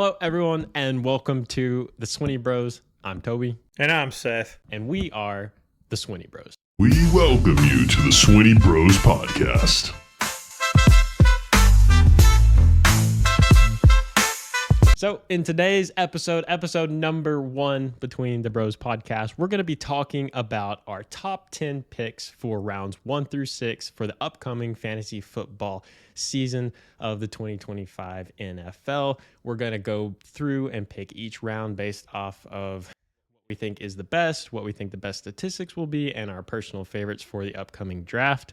Hello, everyone, and welcome to the SwineyBros. I'm Toby, And I'm Seth. and we are the SwineyBros. We welcome you to the SwineyBros podcast. So, in today's episode number 1 between the Bros podcast, we're going to be talking about our top 10 picks for rounds 1 through 6 for the upcoming fantasy football season of the 2025 NFL. We're going to go through and pick each round based off of what we think is the best, what we think the best statistics will be, and our personal favorites for the upcoming draft.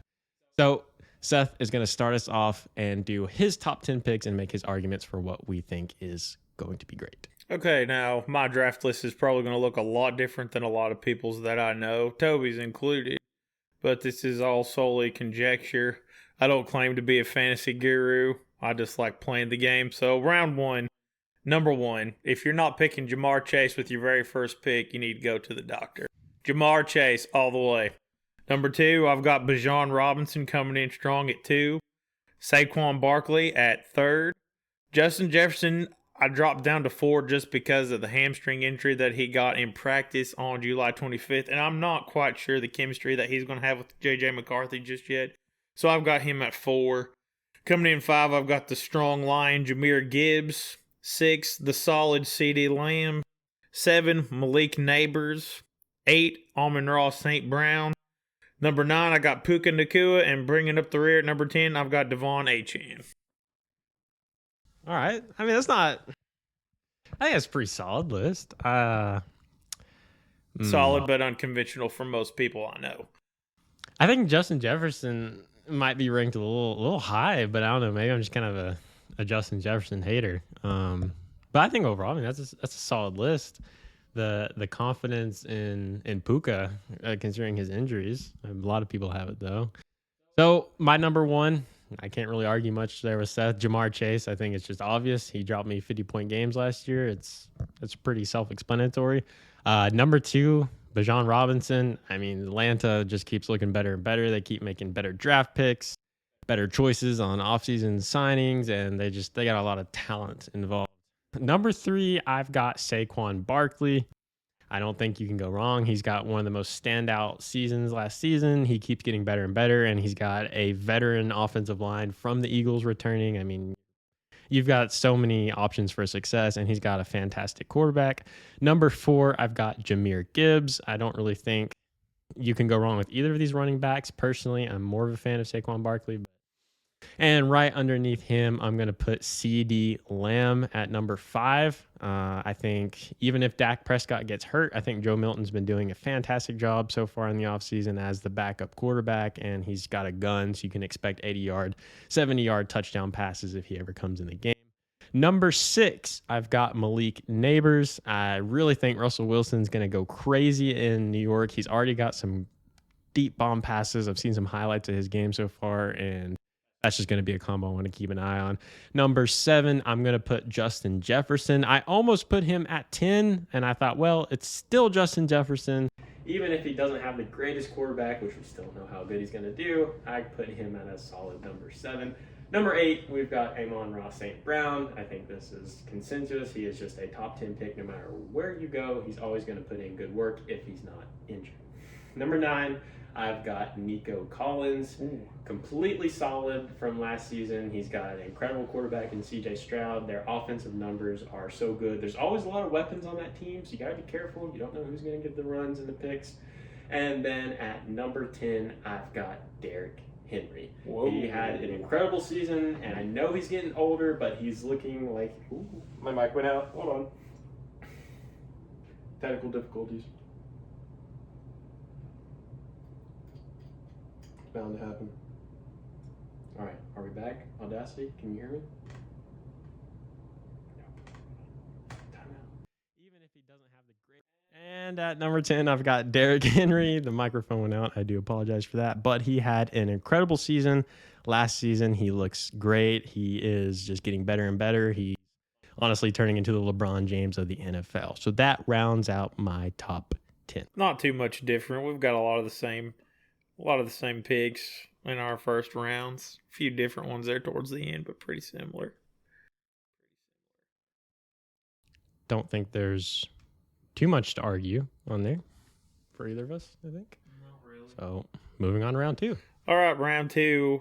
So, Seth is going to start us off and do his top 10 picks and make his arguments for what we think is going to be great. Okay, now my draft list is probably going to look a lot different than a lot of people's that I know, Toby's included, but this is all solely conjecture. I don't claim to be a fantasy guru. I just like playing the game. So round 1, number 1, if you're not picking Jamar Chase with your very first pick, you need to go to the doctor. Jamar Chase all the way. Number 2, I've got Bijan Robinson coming in strong at 2. Saquon Barkley at 3rd. Justin Jefferson, I dropped down to 4 just because of the hamstring injury that he got in practice on July 25th. And I'm not quite sure the chemistry that he's going to have with J.J. McCarthy just yet. So I've got him at 4. Coming in 5, I've got the strong line Jahmyr Gibbs. 6, the solid CeeDee Lamb. 7, Malik Neighbors. 8, Amon-Ra St. Brown. Number 9, I got Puka Nacua, and bringing up the rear at number 10, I've got Devon Achane. All right. I mean, that's not... I think that's a pretty solid list. Solid but unconventional for most people I know. I think Justin Jefferson might be ranked a little high, but I don't know. Maybe I'm just kind of a Justin Jefferson hater. But I think overall, I mean, that's a solid list. The confidence in Puka, considering his injuries. A lot of people have it, though. So my number 1, I can't really argue much there with Seth. Jamar Chase, I think it's just obvious. He dropped me 50-point games last year. It's pretty self-explanatory. Number 2, Bijan Robinson. I mean, Atlanta just keeps looking better and better. They keep making better draft picks, better choices on offseason signings, and they got a lot of talent involved. Number 3, I've got Saquon Barkley. I don't think you can go wrong. He's got one of the most standout seasons last season. He keeps getting better and better, and he's got a veteran offensive line from the Eagles returning. I mean, you've got so many options for success, and he's got a fantastic quarterback. Number 4, I've got Jahmyr Gibbs. I don't really think you can go wrong with either of these running backs. Personally, I'm more of a fan of Saquon Barkley. And right underneath him, I'm going to put CeeDee Lamb at number 5. I think even if Dak Prescott gets hurt, I think Joe Milton's been doing a fantastic job so far in the offseason as the backup quarterback, and he's got a gun, so you can expect 80-yard, 70-yard touchdown passes if he ever comes in the game. Number 6, I've got Malik Neighbors. I really think Russell Wilson's going to go crazy in New York. He's already got some deep bomb passes. I've seen some highlights of his game so far, and that's just going to be a combo I want to keep an eye on. Number 7, I'm going to put Justin Jefferson. I almost put him at 10, and I thought, well, it's still Justin Jefferson. Even if he doesn't have the greatest quarterback, which we still don't know how good he's going to do, I put him at a solid number 7. Number 8, we've got Amon-Ra St. Brown. I think this is consensus. He is just a top 10 pick no matter where you go. He's always going to put in good work if he's not injured. Number 9, I've got Nico Collins, completely solid from last season. He's got an incredible quarterback in C.J. Stroud. Their offensive numbers are so good. There's always a lot of weapons on that team, so you got to be careful. You don't know who's going to get the runs and the picks. And then at number 10, I've got Derrick Henry. Whoa. He had an incredible season, and I know he's getting older, but he's looking like... Ooh, my mic went out. Hold on. Technical difficulties. Bound to happen. All right, are we back? Audacity, can you hear me? Nope. Time out. Even if he doesn't have the great... And at number 10, I've got Derrick Henry. The microphone went out. I do apologize for that. But he had an incredible season. Last season, he looks great. He is just getting better and better. He's honestly turning into the LeBron James of the NFL. So that rounds out my top 10. Not too much different. We've got a lot of the same picks in our first rounds. A few different ones there towards the end, but pretty similar. don't think there's too much to argue on there for either of us, I think. Not really. So moving on to round 2. All right, round 2.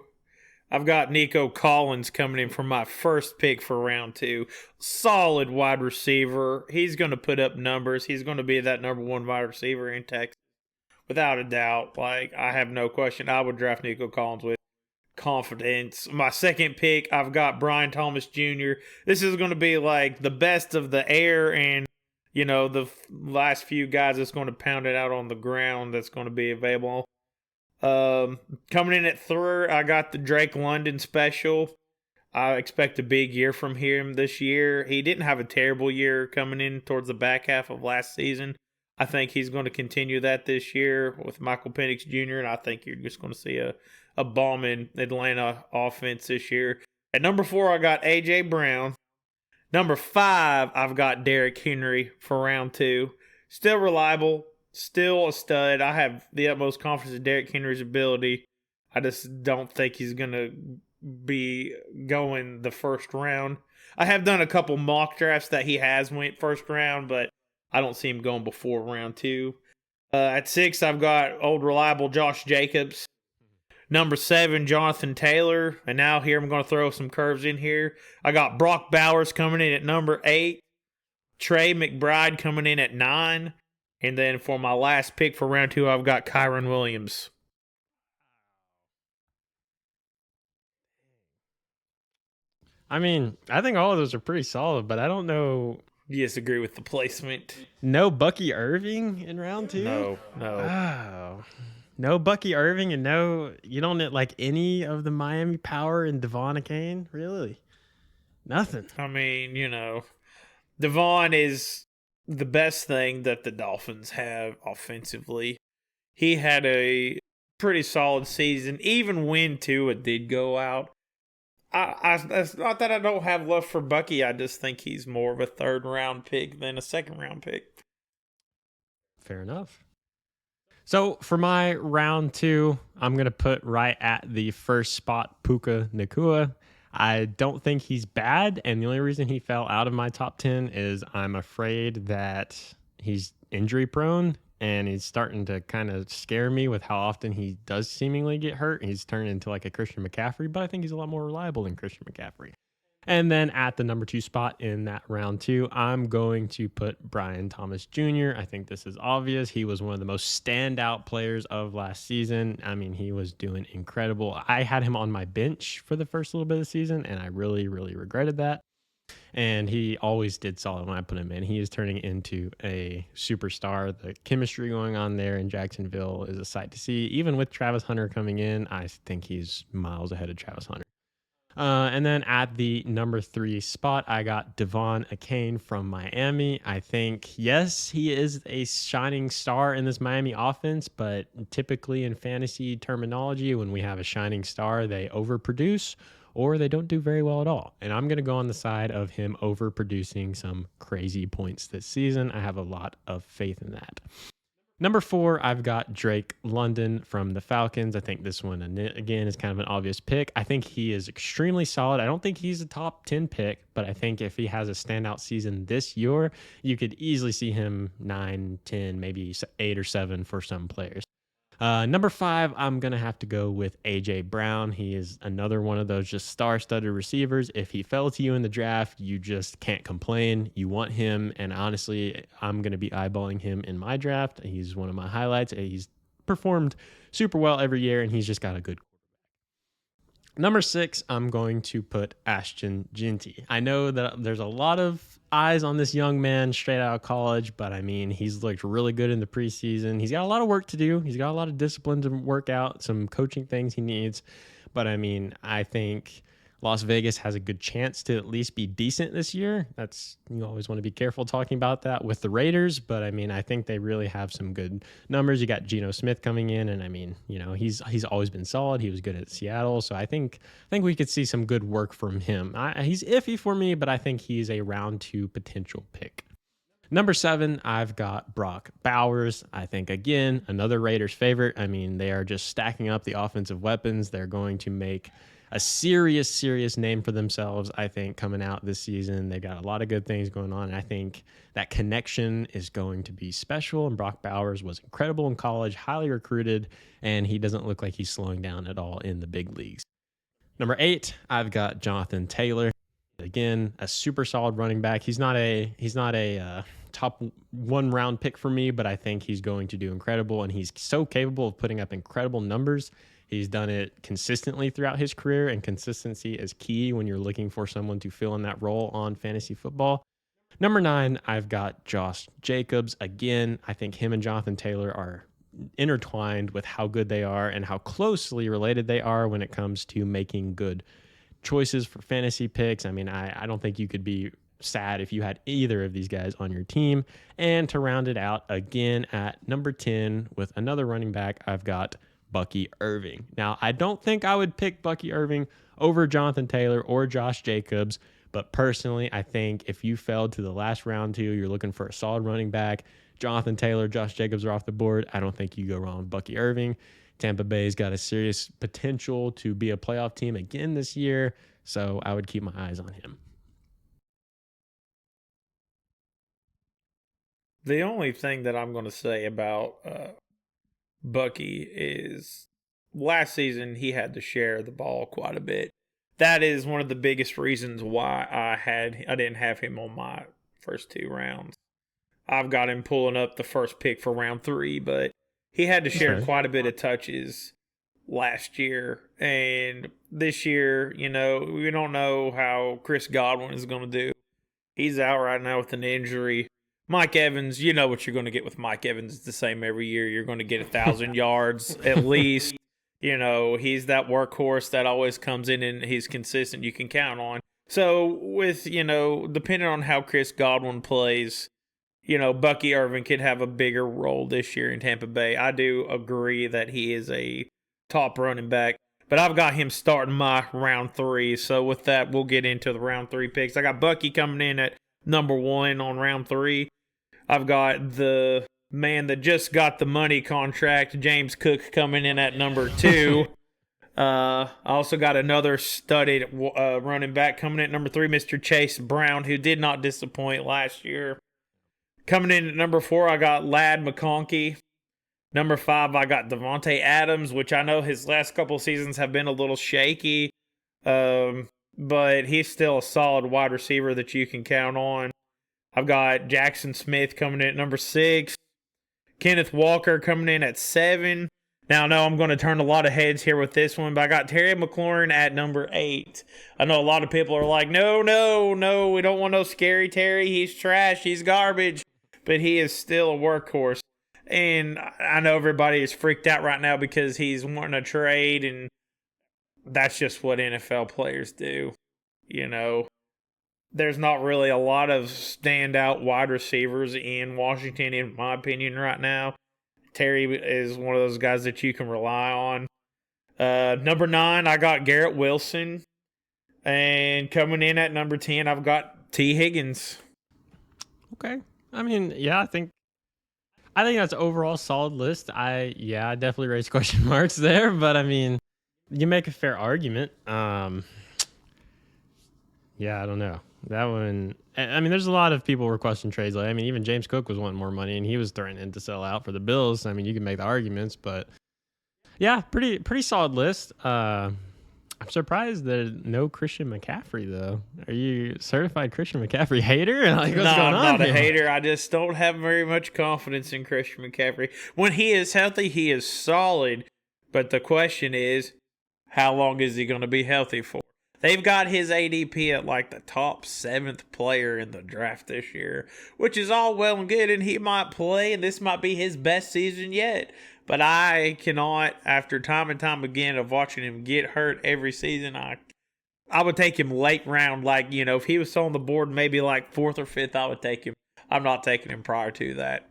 I've got Nico Collins coming in for my first pick for round 2. Solid wide receiver. He's going to put up numbers. He's going to be that number 1 wide receiver in Texas. Without a doubt. Like, I have no question. I would draft Nico Collins with confidence. My second pick, I've got Brian Thomas Jr. This is going to be like the best of the air and, the last few guys that's going to pound it out on the ground that's going to be available. Coming in at 3rd, I got the Drake London special. I expect a big year from him this year. He didn't have a terrible year coming in towards the back half of last season. I think he's going to continue that this year with Michael Penix Jr., and I think you're just going to see a bombing Atlanta offense this year. At number 4, I got A.J. Brown. Number 5, I've got Derrick Henry for round 2. Still reliable, still a stud. I have the utmost confidence in Derrick Henry's ability. I just don't think he's going to be going the first round. I have done a couple mock drafts that he has went first round, but I don't see him going before round 2. At 6, I've got old reliable Josh Jacobs. Number 7, Jonathan Taylor. And now here I'm going to throw some curves in here. I got Brock Bowers coming in at number 8. Trey McBride coming in at 9. And then for my last pick for round 2, I've got Kyron Williams. I mean, I think all of those are pretty solid, but I don't know. You disagree with the placement? No Bucky Irving in round 2? No. Oh. No Bucky Irving and you don't like any of the Miami power in Devon Achane? Really? Nothing. I mean, Devon is the best thing that the Dolphins have offensively. He had a pretty solid season, even when Tua did go out. It's not that I don't have love for Bucky. I just think he's more of a 3rd round pick than a 2nd round pick. Fair enough. So for my round 2, I'm going to put right at the first spot Puka Nacua. I don't think he's bad, and the only reason he fell out of my top 10 is I'm afraid that he's injury prone, and he's starting to kind of scare me with how often he does seemingly get hurt. He's turned into like a Christian McCaffrey, but I think he's a lot more reliable than Christian McCaffrey. And then at the number 2 spot in that round 2, I'm going to put Brian Thomas Jr. I think this is obvious. He was one of the most standout players of last season. I mean, he was doing incredible. I had him on my bench for the first little bit of the season, and I really, really regretted that. And he always did solid when I put him in. He is turning into a superstar. The chemistry going on there in Jacksonville is a sight to see. Even with Travis Hunter coming in, I think he's miles ahead of Travis Hunter. And then at the number 3 spot, I got Devon Achane from Miami. I think, yes, he is a shining star in this Miami offense, but typically in fantasy terminology, when we have a shining star, they overproduce or they don't do very well at all. And I'm going to go on the side of him overproducing some crazy points this season. I have a lot of faith in that. Number 4, I've got Drake London from the Falcons. I think this one, again, is kind of an obvious pick. I think he is extremely solid. I don't think he's a top 10 pick, but I think if he has a standout season this year, you could easily see him 9, 10, maybe 8 or 7 for some players. Number 5, I'm going to have to go with A.J. Brown. He is another one of those just star-studded receivers. If he fell to you in the draft, you just can't complain. You want him, and honestly, I'm going to be eyeballing him in my draft. He's one of my highlights. He's performed super well every year, and he's just got a good quarterback. Number 6, I'm going to put Ashton Jeanty. I know that there's a lot of eyes on this young man straight out of college, but I mean, he's looked really good in the preseason. He's got a lot of work to do. He's got a lot of discipline to work out, some coaching things he needs. But I mean, I think Las Vegas has a good chance to at least be decent this year. You always want to be careful talking about that with the Raiders, but I mean, I think they really have some good numbers. You got Geno Smith coming in, and I mean, he's always been solid. He was good at Seattle, so I think we could see some good work from him. He's iffy for me, but I think he's a round 2 potential pick. Number 7, I've got Brock Bowers. I think, again, another Raiders favorite. I mean, they are just stacking up the offensive weapons. They're going to make a serious name for themselves, I think, coming out this season. They've got a lot of good things going on, and I think that connection is going to be special. And Brock Bowers was incredible in college, highly recruited, and he doesn't look like he's slowing down at all in the big leagues. Number 8, I've got Jonathan Taylor. Again, a super solid running back. He's not a top 1 round pick for me, but I think he's going to do incredible, and he's so capable of putting up incredible numbers. He's done it consistently throughout his career, and consistency is key when you're looking for someone to fill in that role on fantasy football. Number 9, I've got Josh Jacobs. Again, I think him and Jonathan Taylor are intertwined with how good they are and how closely related they are when it comes to making good choices for fantasy picks. I mean, I don't think you could be sad if you had either of these guys on your team. And to round it out, again at number 10 with another running back, I've got Bucky Irving. Now, I don't think I would pick Bucky Irving over Jonathan Taylor or Josh Jacobs, but personally, I think if you fell to the last round 2, you're looking for a solid running back, Jonathan Taylor, Josh Jacobs are off the board. I don't think you go wrong with Bucky Irving. Tampa Bay's got a serious potential to be a playoff team again this year, so I would keep my eyes on him. The only thing that I'm going to say about Bucky is last season he had to share the ball quite a bit. That is one of the biggest reasons why I didn't have him on my first 2 rounds. I've got him pulling up the first pick for round 3, but he had to share quite a bit of touches last year. And this year, we don't know how Chris Godwin is going to do. He's out right now with an injury. Mike Evans, you know what you're going to get with Mike Evans. It's the same every year. You're going to get 1,000 yards at least. He's that workhorse that always comes in and he's consistent. You can count on. So with, depending on how Chris Godwin plays, Bucky Irving could have a bigger role this year in Tampa Bay. I do agree that he is a top running back, but I've got him starting my round 3. So with that, we'll get into the round 3 picks. I got Bucky coming in at number 1 on round 3. I've got the man that just got the money contract, James Cook, coming in at number 2. I also got another studded running back coming in at number 3, Mr. Chase Brown, who did not disappoint last year. Coming in at number 4, I got Ladd McConkey. Number 5, I got Devontae Adams, which I know his last couple seasons have been a little shaky, but he's still a solid wide receiver that you can count on. I've got Jackson Smith coming in at number 6. Kenneth Walker coming in at 7. Now, I know I'm going to turn a lot of heads here with this one, but I got Terry McLaurin at number 8. I know a lot of people are like, no, we don't want no scary Terry. He's trash. He's garbage. But he is still a workhorse. And I know everybody is freaked out right now because he's wanting a trade, and that's just what NFL players do. There's not really a lot of standout wide receivers in Washington, in my opinion, right now. Terry is one of those guys that you can rely on. Number 9, I got Garrett Wilson. And coming in at number 10, I've got T. Higgins. Okay. I mean, yeah, I think that's an overall solid list. I definitely raised question marks there, but I mean, you make a fair argument. I don't know. That one, I mean, there's a lot of people requesting trades. Like, I mean, even James Cook was wanting more money, and he was threatening to sell out for the Bills. I mean, you can make the arguments, but yeah, pretty solid list. I'm surprised that no Christian McCaffrey, though. Are you certified Christian McCaffrey hater? Like, what's going on? I'm not here? a hater. I just don't have very much confidence in Christian McCaffrey. When he is healthy, he is solid. But the question is, how long is he going to be healthy for? They've got his ADP at like the top 7th player in the draft this year, which is all well and good, and he might play, and this might be his best season yet. But I cannot, after time and time again of watching him get hurt every season, I would take him late round. Like, if he was on the board maybe like 4th or 5th, I would take him. I'm not taking him prior to that.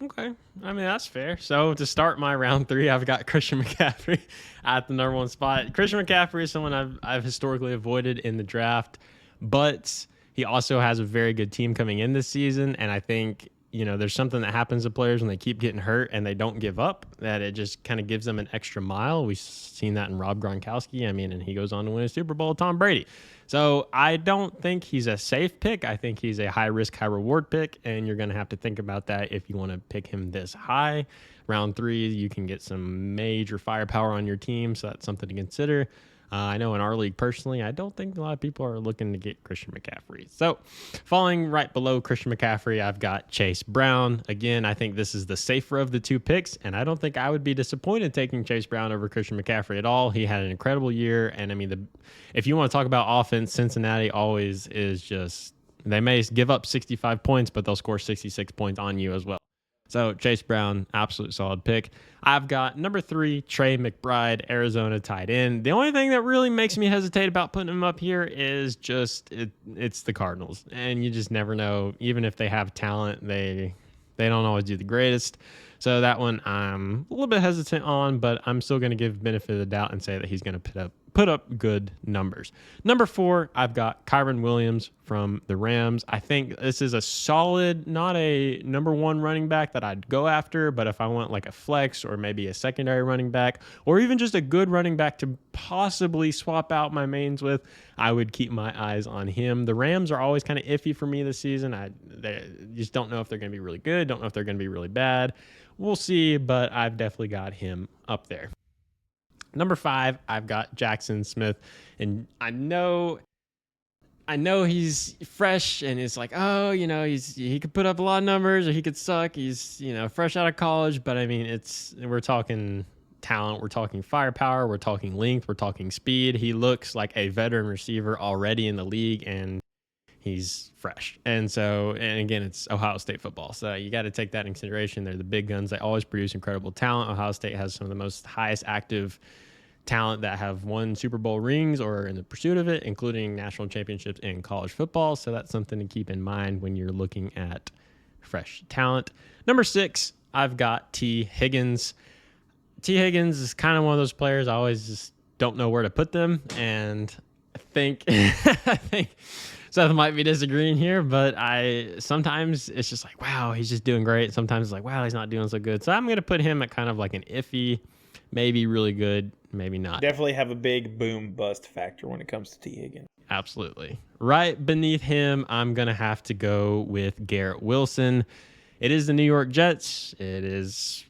Okay. I mean, that's fair. So to start my round 3, I've got Christian McCaffrey at the number 1 spot. Christian McCaffrey is someone I've historically avoided in the draft, but he also has a very good team coming in this season. And I think, there's something that happens to players when they keep getting hurt and they don't give up, that it just kind of gives them an extra mile. We've seen that in Rob Gronkowski. I mean, and he goes on to win a Super Bowl with Tom Brady. So I don't think he's a safe pick. I think he's a high risk, high reward pick, and you're going to have to think about that if you want to pick him this high. Round 3, you can get some major firepower on your team, so that's something to consider. I know in our league personally, I don't think a lot of people are looking to get Christian McCaffrey. So falling right below Christian McCaffrey, I've got Chase Brown. Again, I think this is the safer of the 2 picks, and I don't think I would be disappointed taking Chase Brown over Christian McCaffrey at all. He had an incredible year, and I mean, if you want to talk about offense, Cincinnati always is just, they may give up 65 points, but they'll score 66 points on you as well. So Chase Brown, absolute solid pick. I've got number 3, Trey McBride, Arizona tight end. The only thing that really makes me hesitate about putting him up here is just it's the Cardinals, and you just never know. Even if they have talent, they don't always do the greatest. So that one I'm a little bit hesitant on, but I'm still going to give benefit of the doubt and say that he's going to put up good numbers. Number 4, I've got Kyren Williams from the Rams. I think this is a solid, not a number 1 running back that I'd go after, but if I want like a flex or maybe a secondary running back, or even just a good running back to possibly swap out my mains with, I would keep my eyes on him. The Rams are always kind of iffy for me this season. They just don't know if they're going to be really good, don't know if they're going to be really bad. We'll see, but I've definitely got him up there. Number 5, I've got Jackson Smith, and I know he's fresh, and it's like, oh, he could put up a lot of numbers, or he could suck. He's fresh out of college, but I mean, we're talking talent, we're talking firepower, we're talking length, we're talking speed. He looks like a veteran receiver already in the league, and he's fresh. And again, it's Ohio State football, so you got to take that in consideration. They're the big guns. They always produce incredible talent. Ohio State has some of the most highest active talent that have won Super Bowl rings or are in the pursuit of it, including national championships in college football. So that's something to keep in mind when you're looking at fresh talent. Number 6, I've got T. Higgins. T. Higgins is kind of one of those players I always just don't know where to put them, and I think Seth might be disagreeing here, but sometimes it's just like, wow, he's just doing great. Sometimes it's like, wow, he's not doing so good. So I'm going to put him at kind of like an iffy, maybe really good, maybe not. Definitely have a big boom bust factor when it comes to T. Higgins. Absolutely. Right beneath him, I'm going to have to go with Garrett Wilson. It is the New York Jets. It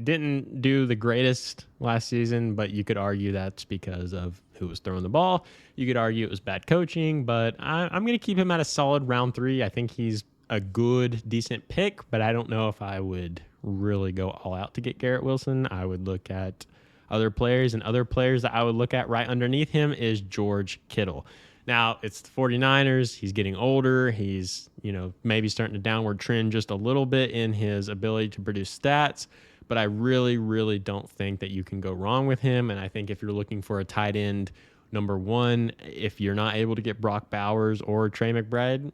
didn't do the greatest last season, but you could argue that's because of who was throwing the ball. You could argue it was bad coaching, but I'm going to keep him at a solid round 3. I think he's a good, decent pick, but I don't know if I would really go all out to get Garrett Wilson. I would look at other players, and other players that I would look at right underneath him is George Kittle. Now, it's the 49ers. He's getting older. He's, maybe starting to downward trend just a little bit in his ability to produce stats, but I really, really don't think that you can go wrong with him. And I think if you're looking for a tight end, number 1, if you're not able to get Brock Bowers or Trey McBride,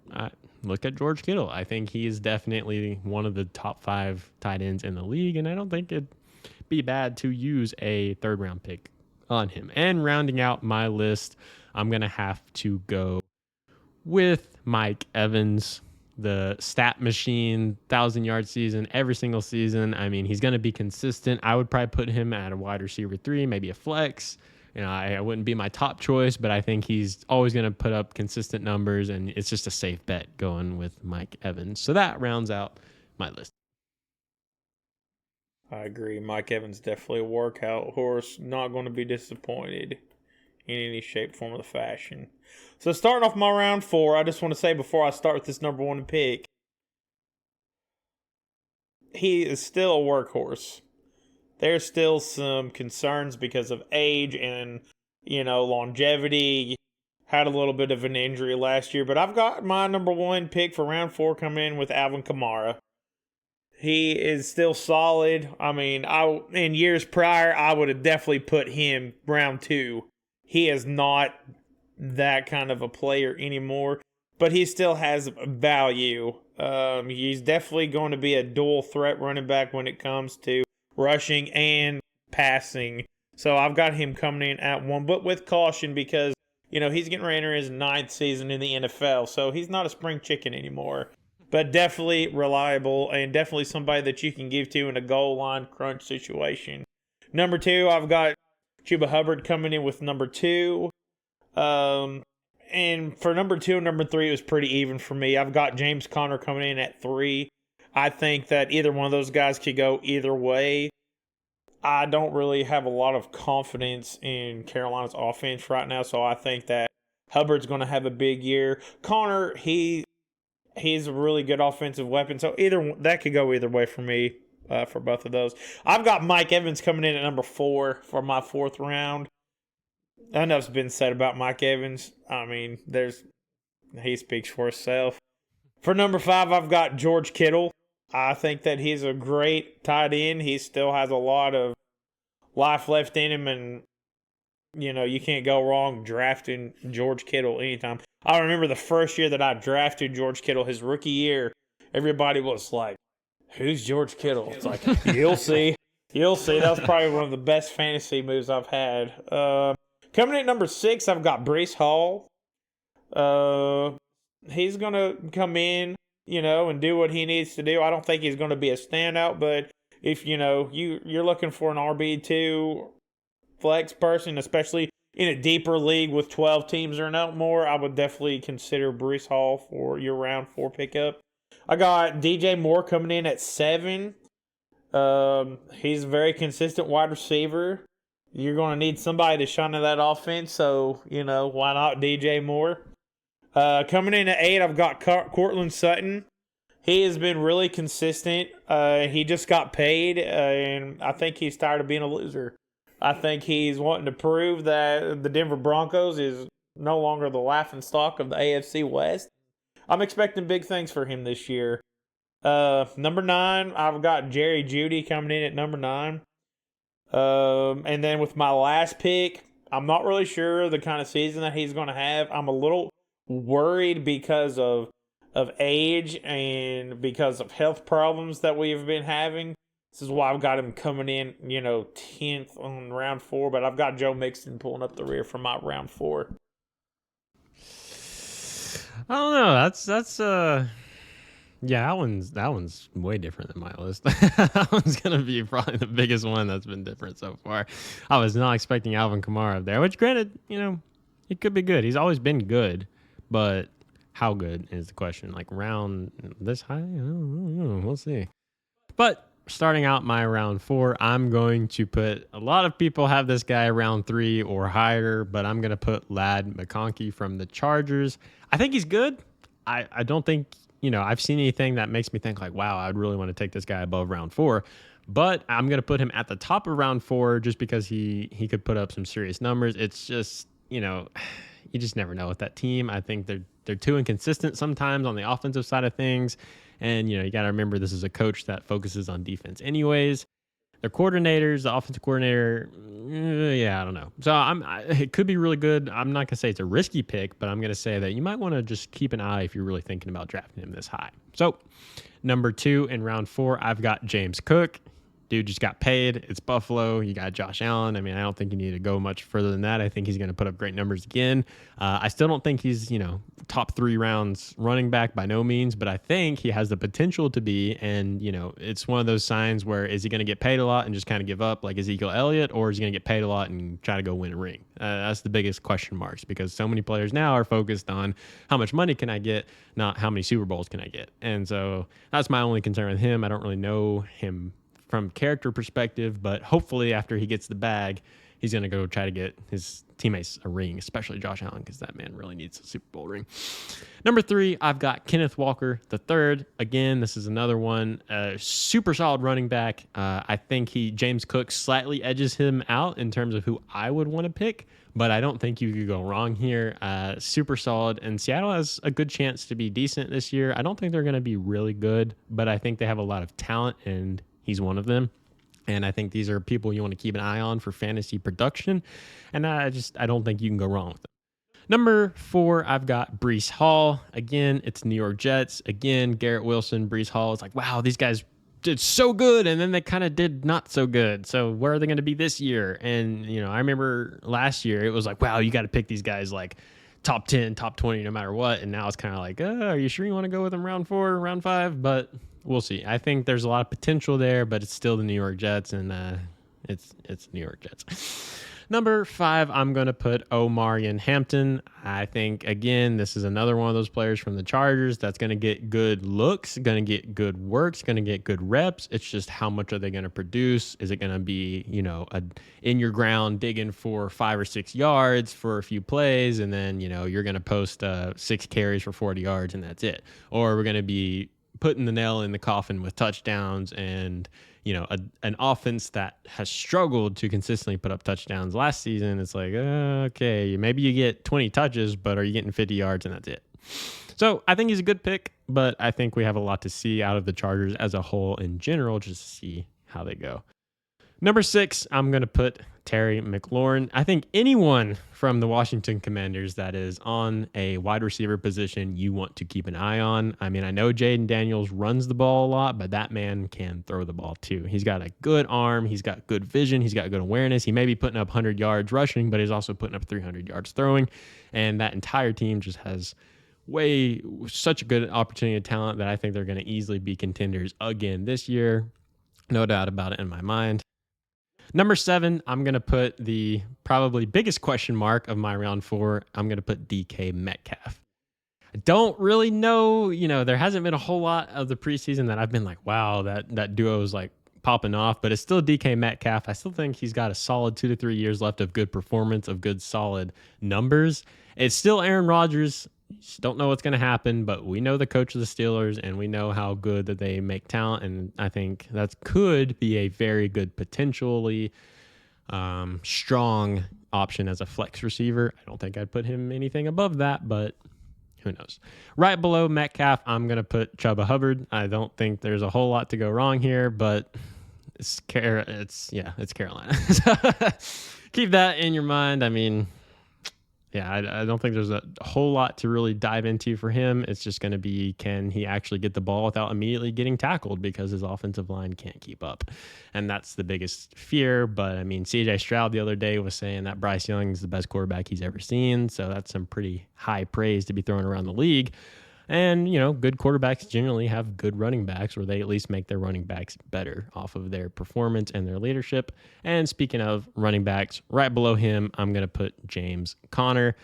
look at George Kittle. I think he is definitely one of the top 5 tight ends in the league, and I don't think it'd be bad to use a 3rd-round pick on him. And rounding out my list, I'm going to have to go with Mike Evans, the stat machine, 1,000-yard season, every single season. I mean, he's going to be consistent. I would probably put him at a wide receiver 3, maybe a flex. I wouldn't be my top choice, but I think he's always going to put up consistent numbers, and it's just a safe bet going with Mike Evans. So that rounds out my list. I agree. Mike Evans definitely a workout horse. Not going to be disappointed in any shape, form, or the fashion. So starting off my round 4, I just want to say before I start with this number 1 pick, he is still a workhorse. There's still some concerns because of age and, longevity. Had a little bit of an injury last year, but I've got my number 1 pick for round 4 coming in with Alvin Kamara. He is still solid. I mean, in years prior, I would have definitely put him round 2. He is not that kind of a player anymore, but he still has value. He's definitely going to be a dual threat running back when it comes to rushing and passing. So I've got him coming in at 1, but with caution because, he's getting ready to enter his 9th season in the NFL, so he's not a spring chicken anymore. but definitely reliable and definitely somebody that you can give to in a goal line crunch situation. Number 2, I've got Chuba Hubbard coming in with number 2. And for number 2 and number 3, it was pretty even for me. I've got James Conner coming in at 3. I think that either one of those guys could go either way. I don't really have a lot of confidence in Carolina's offense right now, so I think that Hubbard's going to have a big year. Conner, he's a really good offensive weapon, so that could go either way for me for both of those. I've got Mike Evans coming in at number 4 for my 4th round. Enough's been said about Mike Evans. I mean, he speaks for himself. For number 5, I've got George Kittle. I think that he's a great tight end. He still has a lot of life left in him, and, you can't go wrong drafting George Kittle anytime. I remember the first year that I drafted George Kittle, his rookie year, everybody was like, who's George Kittle? It's like, you'll see. You'll see. That was probably one of the best fantasy moves I've had. Coming in at number 6, I've got Breece Hall. He's going to come in, and do what he needs to do. I don't think he's going to be a standout, but if, you're looking for an RB2 flex person, especially in a deeper league with 12 teams or no more, I would definitely consider Breece Hall for your round 4 pickup. I got DJ Moore coming in at 7. He's a very consistent wide receiver. You're going to need somebody to shine in that offense, so, why not DJ Moore? Coming in at 8, I've got Courtland Sutton. He has been really consistent. He just got paid, and I think he's tired of being a loser. I think he's wanting to prove that the Denver Broncos is no longer the laughingstock of the AFC West. I'm expecting big things for him this year. Number 9, I've got Jerry Jeudy coming in at number 9. And then with my last pick, I'm not really sure the kind of season that he's going to have. I'm a little worried because of age and because of health problems that we've been having. This is why I've got him coming in, 10th on round 4, but I've got Joe Mixon pulling up the rear for my round 4. I don't know. That's yeah, that one's way different than my list. That one's gonna be probably the biggest one that's been different so far. I was not expecting Alvin Kamara up there, which granted, he could be good. He's always been good, but how good is the question? Like round this high? I don't know. We'll see. But starting out my round 4, I'm going to put, a lot of people have this guy round 3 or higher, but I'm going to put Ladd McConkey from the Chargers. I think he's good. I don't think, I've seen anything that makes me think like, wow, I'd really want to take this guy above round 4. But I'm going to put him at the top of round 4 just because he could put up some serious numbers. It's just, you just never know with that team. I think they're too inconsistent sometimes on the offensive side of things. And, you got to remember this is a coach that focuses on defense anyways. Their coordinators, the offensive coordinator, I don't know. So it could be really good. I'm not going to say it's a risky pick, but I'm going to say that you might want to just keep an eye if you're really thinking about drafting him this high. So number 2 in round 4, I've got James Cook. Dude just got paid. It's Buffalo. You got Josh Allen. I mean, I don't think you need to go much further than that. I think he's going to put up great numbers again. I still don't think he's, top 3 rounds running back by no means, but I think he has the potential to be. And, it's one of those signs where is he going to get paid a lot and just kind of give up like Ezekiel Elliott, or is he going to get paid a lot and try to go win a ring? That's the biggest question marks because so many players now are focused on how much money can I get, not how many Super Bowls can I get. And so that's my only concern with him. I don't really know him from character perspective, but hopefully after he gets the bag, he's going to go try to get his teammates a ring, especially Josh Allen, because that man really needs a Super Bowl ring. Number 3, I've got Kenneth Walker III. Again, this is another one, super solid running back. I think James Cook slightly edges him out in terms of who I would want to pick, but I don't think you could go wrong here. Super solid, and Seattle has a good chance to be decent this year. I don't think they're going to be really good, but I think they have a lot of talent, and he's one of them. And I think these are people you want to keep an eye on for fantasy production. And I don't think you can go wrong with them. Number 4, I've got Breece Hall. Again, it's New York Jets. Again, Garrett Wilson, Breece Hall. It's like, wow, these guys did so good, and then they kind of did not so good. So where are they going to be this year? And, I remember last year it was like, wow, you got to pick these guys like top 10, top 20, no matter what. And now it's kind of like, are you sure you want to go with him round 4, round 5? But we'll see. I think there's a lot of potential there, but it's still the New York Jets, and it's New York Jets. Number 5, I'm going to put Omarion Hampton. I think, again, this is another one of those players from the Chargers that's going to get good looks, going to get good works, going to get good reps. It's just how much are they going to produce? Is it going to be, a in your ground digging for 5 or 6 yards for a few plays, and then, you're going to post 6 carries for 40 yards and that's it? Or we're going to be putting the nail in the coffin with touchdowns and an offense that has struggled to consistently put up touchdowns last season. It's like, okay, maybe you get 20 touches, but are you getting 50 yards and that's it? So I think he's a good pick, but I think we have a lot to see out of the Chargers as a whole in general, just to see how they go. Number 6, I'm going to put Terry McLaurin. I think anyone from the Washington Commanders that is on a wide receiver position you want to keep an eye on. I mean, I know Jaden Daniels runs the ball a lot, but that man can throw the ball too. He's got a good arm. He's got good vision. He's got good awareness. He may be putting up 100 yards rushing, but he's also putting up 300 yards throwing. And that entire team just has such a good opportunity of talent that I think they're going to easily be contenders again this year. No doubt about it in my mind. Number 7, I'm going to put the probably biggest question mark of my round 4. I'm going to put DK Metcalf. I don't really know, there hasn't been a whole lot of the preseason that I've been like, wow, that duo is like popping off, but it's still DK Metcalf. I still think he's got a solid 2 to 3 years left of good performance, of good solid numbers. It's still Aaron Rodgers. Just don't know what's going to happen, but we know the coach of the Steelers, and we know how good that they make talent, and I think that could be a very good, potentially strong option as a flex receiver. I don't think I'd put him anything above that, but who knows? Right below Metcalf, I'm going to put Chuba Hubbard. I don't think there's a whole lot to go wrong here, but it's Carolina. Keep that in your mind. I mean, yeah, I don't think there's a whole lot to really dive into for him. It's just going to be, can he actually get the ball without immediately getting tackled because his offensive line can't keep up? And that's the biggest fear. But, I mean, C.J. Stroud the other day was saying that Bryce Young is the best quarterback he's ever seen. So that's some pretty high praise to be thrown around the league. And, good quarterbacks generally have good running backs, or they at least make their running backs better off of their performance and their leadership. And speaking of running backs, right below him, I'm going to put James Conner.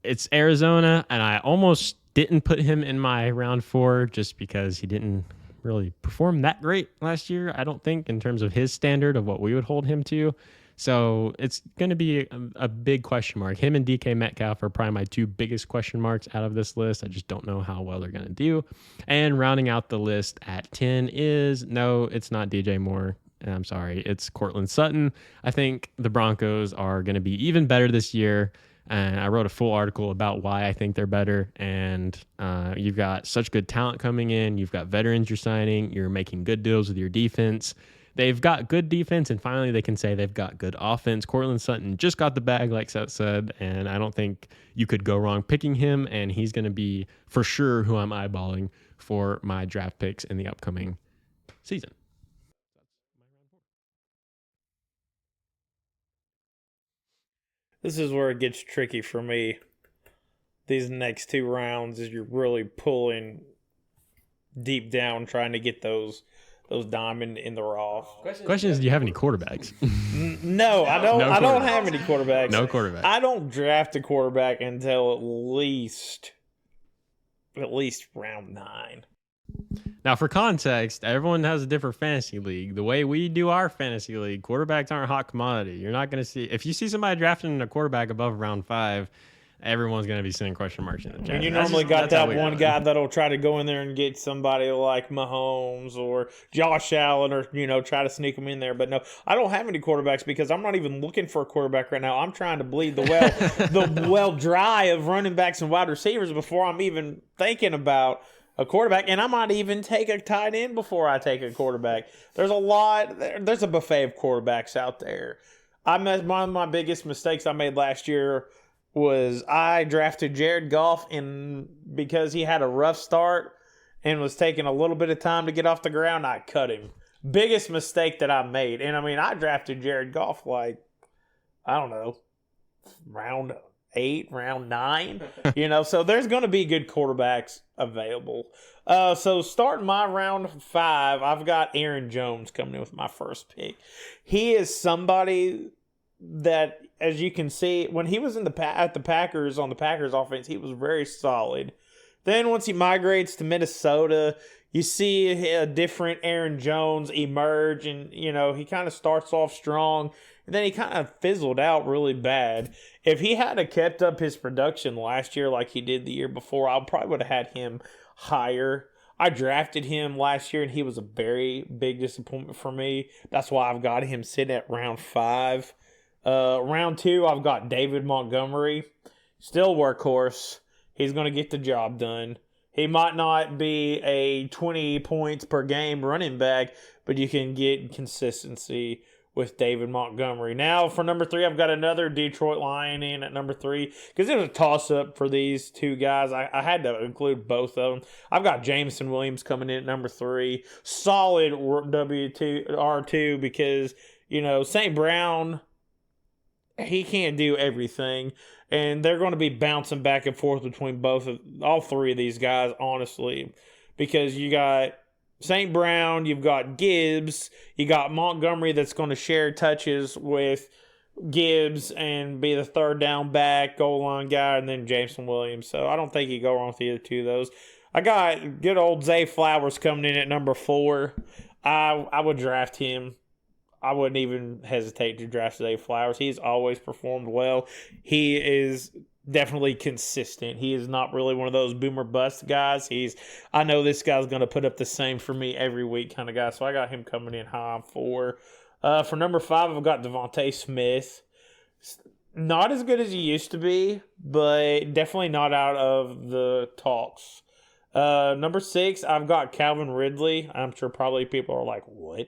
It's Arizona, and I almost didn't put him in my round 4 just because he didn't really perform that great last year, I don't think, in terms of his standard of what we would hold him to. So it's going to be a big question mark. Him and DK Metcalf are probably my 2 biggest question marks out of this list. I just don't know how well they're going to do. And rounding out the list at 10 is, no, it's not DJ Moore. I'm sorry, it's Cortland Sutton. I think the Broncos are going to be even better this year. And I wrote a full article about why I think they're better. And you've got such good talent coming in. You've got veterans you're signing. You're making good deals with your defense. They've got good defense, and finally they can say they've got good offense. Cortland Sutton just got the bag, like Seth said, and I don't think you could go wrong picking him, and he's going to be for sure who I'm eyeballing for my draft picks in the upcoming season. This is where it gets tricky for me. These next 2 rounds is you're really pulling deep down trying to get those diamond in the rough. Question is, do you have any quarterbacks? No, I don't. I don't have any quarterbacks. No quarterbacks. I don't draft a quarterback until at least round 9. Now, for context, everyone has a different fantasy league. The way we do our fantasy league, quarterbacks aren't a hot commodity. You're not going to see, if you see somebody drafting a quarterback above round 5, everyone's going to be sending question marks in the chat. And you normally got that one guy that'll try to go in there and get somebody like Mahomes or Josh Allen or, try to sneak them in there. But no, I don't have any quarterbacks because I'm not even looking for a quarterback right now. I'm trying to bleed the well dry of running backs and wide receivers before I'm even thinking about a quarterback. And I might even take a tight end before I take a quarterback. There's a buffet of quarterbacks out there. One of my biggest mistakes I made last year was I drafted Jared Goff because he had a rough start and was taking a little bit of time to get off the ground. I cut him. Biggest mistake that I made. And I drafted Jared Goff round 8, round 9. So there's going to be good quarterbacks available. So starting my round 5, I've got Aaron Jones coming in with my first pick. He is somebody that, as you can see, when he was at the Packers on the Packers offense, he was very solid. Then once he migrates to Minnesota, you see a different Aaron Jones emerge, and he kind of starts off strong, and then he kind of fizzled out really bad. If he had kept up his production last year like he did the year before, I probably would have had him higher. I drafted him last year, and he was a very big disappointment for me. That's why I've got him sitting at round 5. Round 2, I've got David Montgomery. Still workhorse. He's going to get the job done. He might not be a 20 points per game running back, but you can get consistency with David Montgomery. Now, for number 3, I've got another Detroit Lion in at number 3 because it was a toss-up for these two guys. I had to include both of them. I've got Jameson Williams coming in at number 3. Solid R2 because, St. Brown, he can't do everything. And they're going to be bouncing back and forth between all 3 of these guys, honestly. Because you got St. Brown, you've got Gibbs, you got Montgomery that's going to share touches with Gibbs and be the third down back, goal line guy, and then Jameson Williams. So I don't think you go wrong with either two of those. I got good old Zay Flowers coming in at number 4. I would draft him. I wouldn't even hesitate to draft Zay Flowers. He's always performed well. He is definitely consistent. He is not really one of those boomer bust guys. I know this guy's going to put up the same for me every week kind of guy. So I got him coming in high 4. For number 5, I've got Devontae Smith. Not as good as he used to be, but definitely not out of the talks. Number 6, I've got Calvin Ridley. I'm sure probably people are like, what?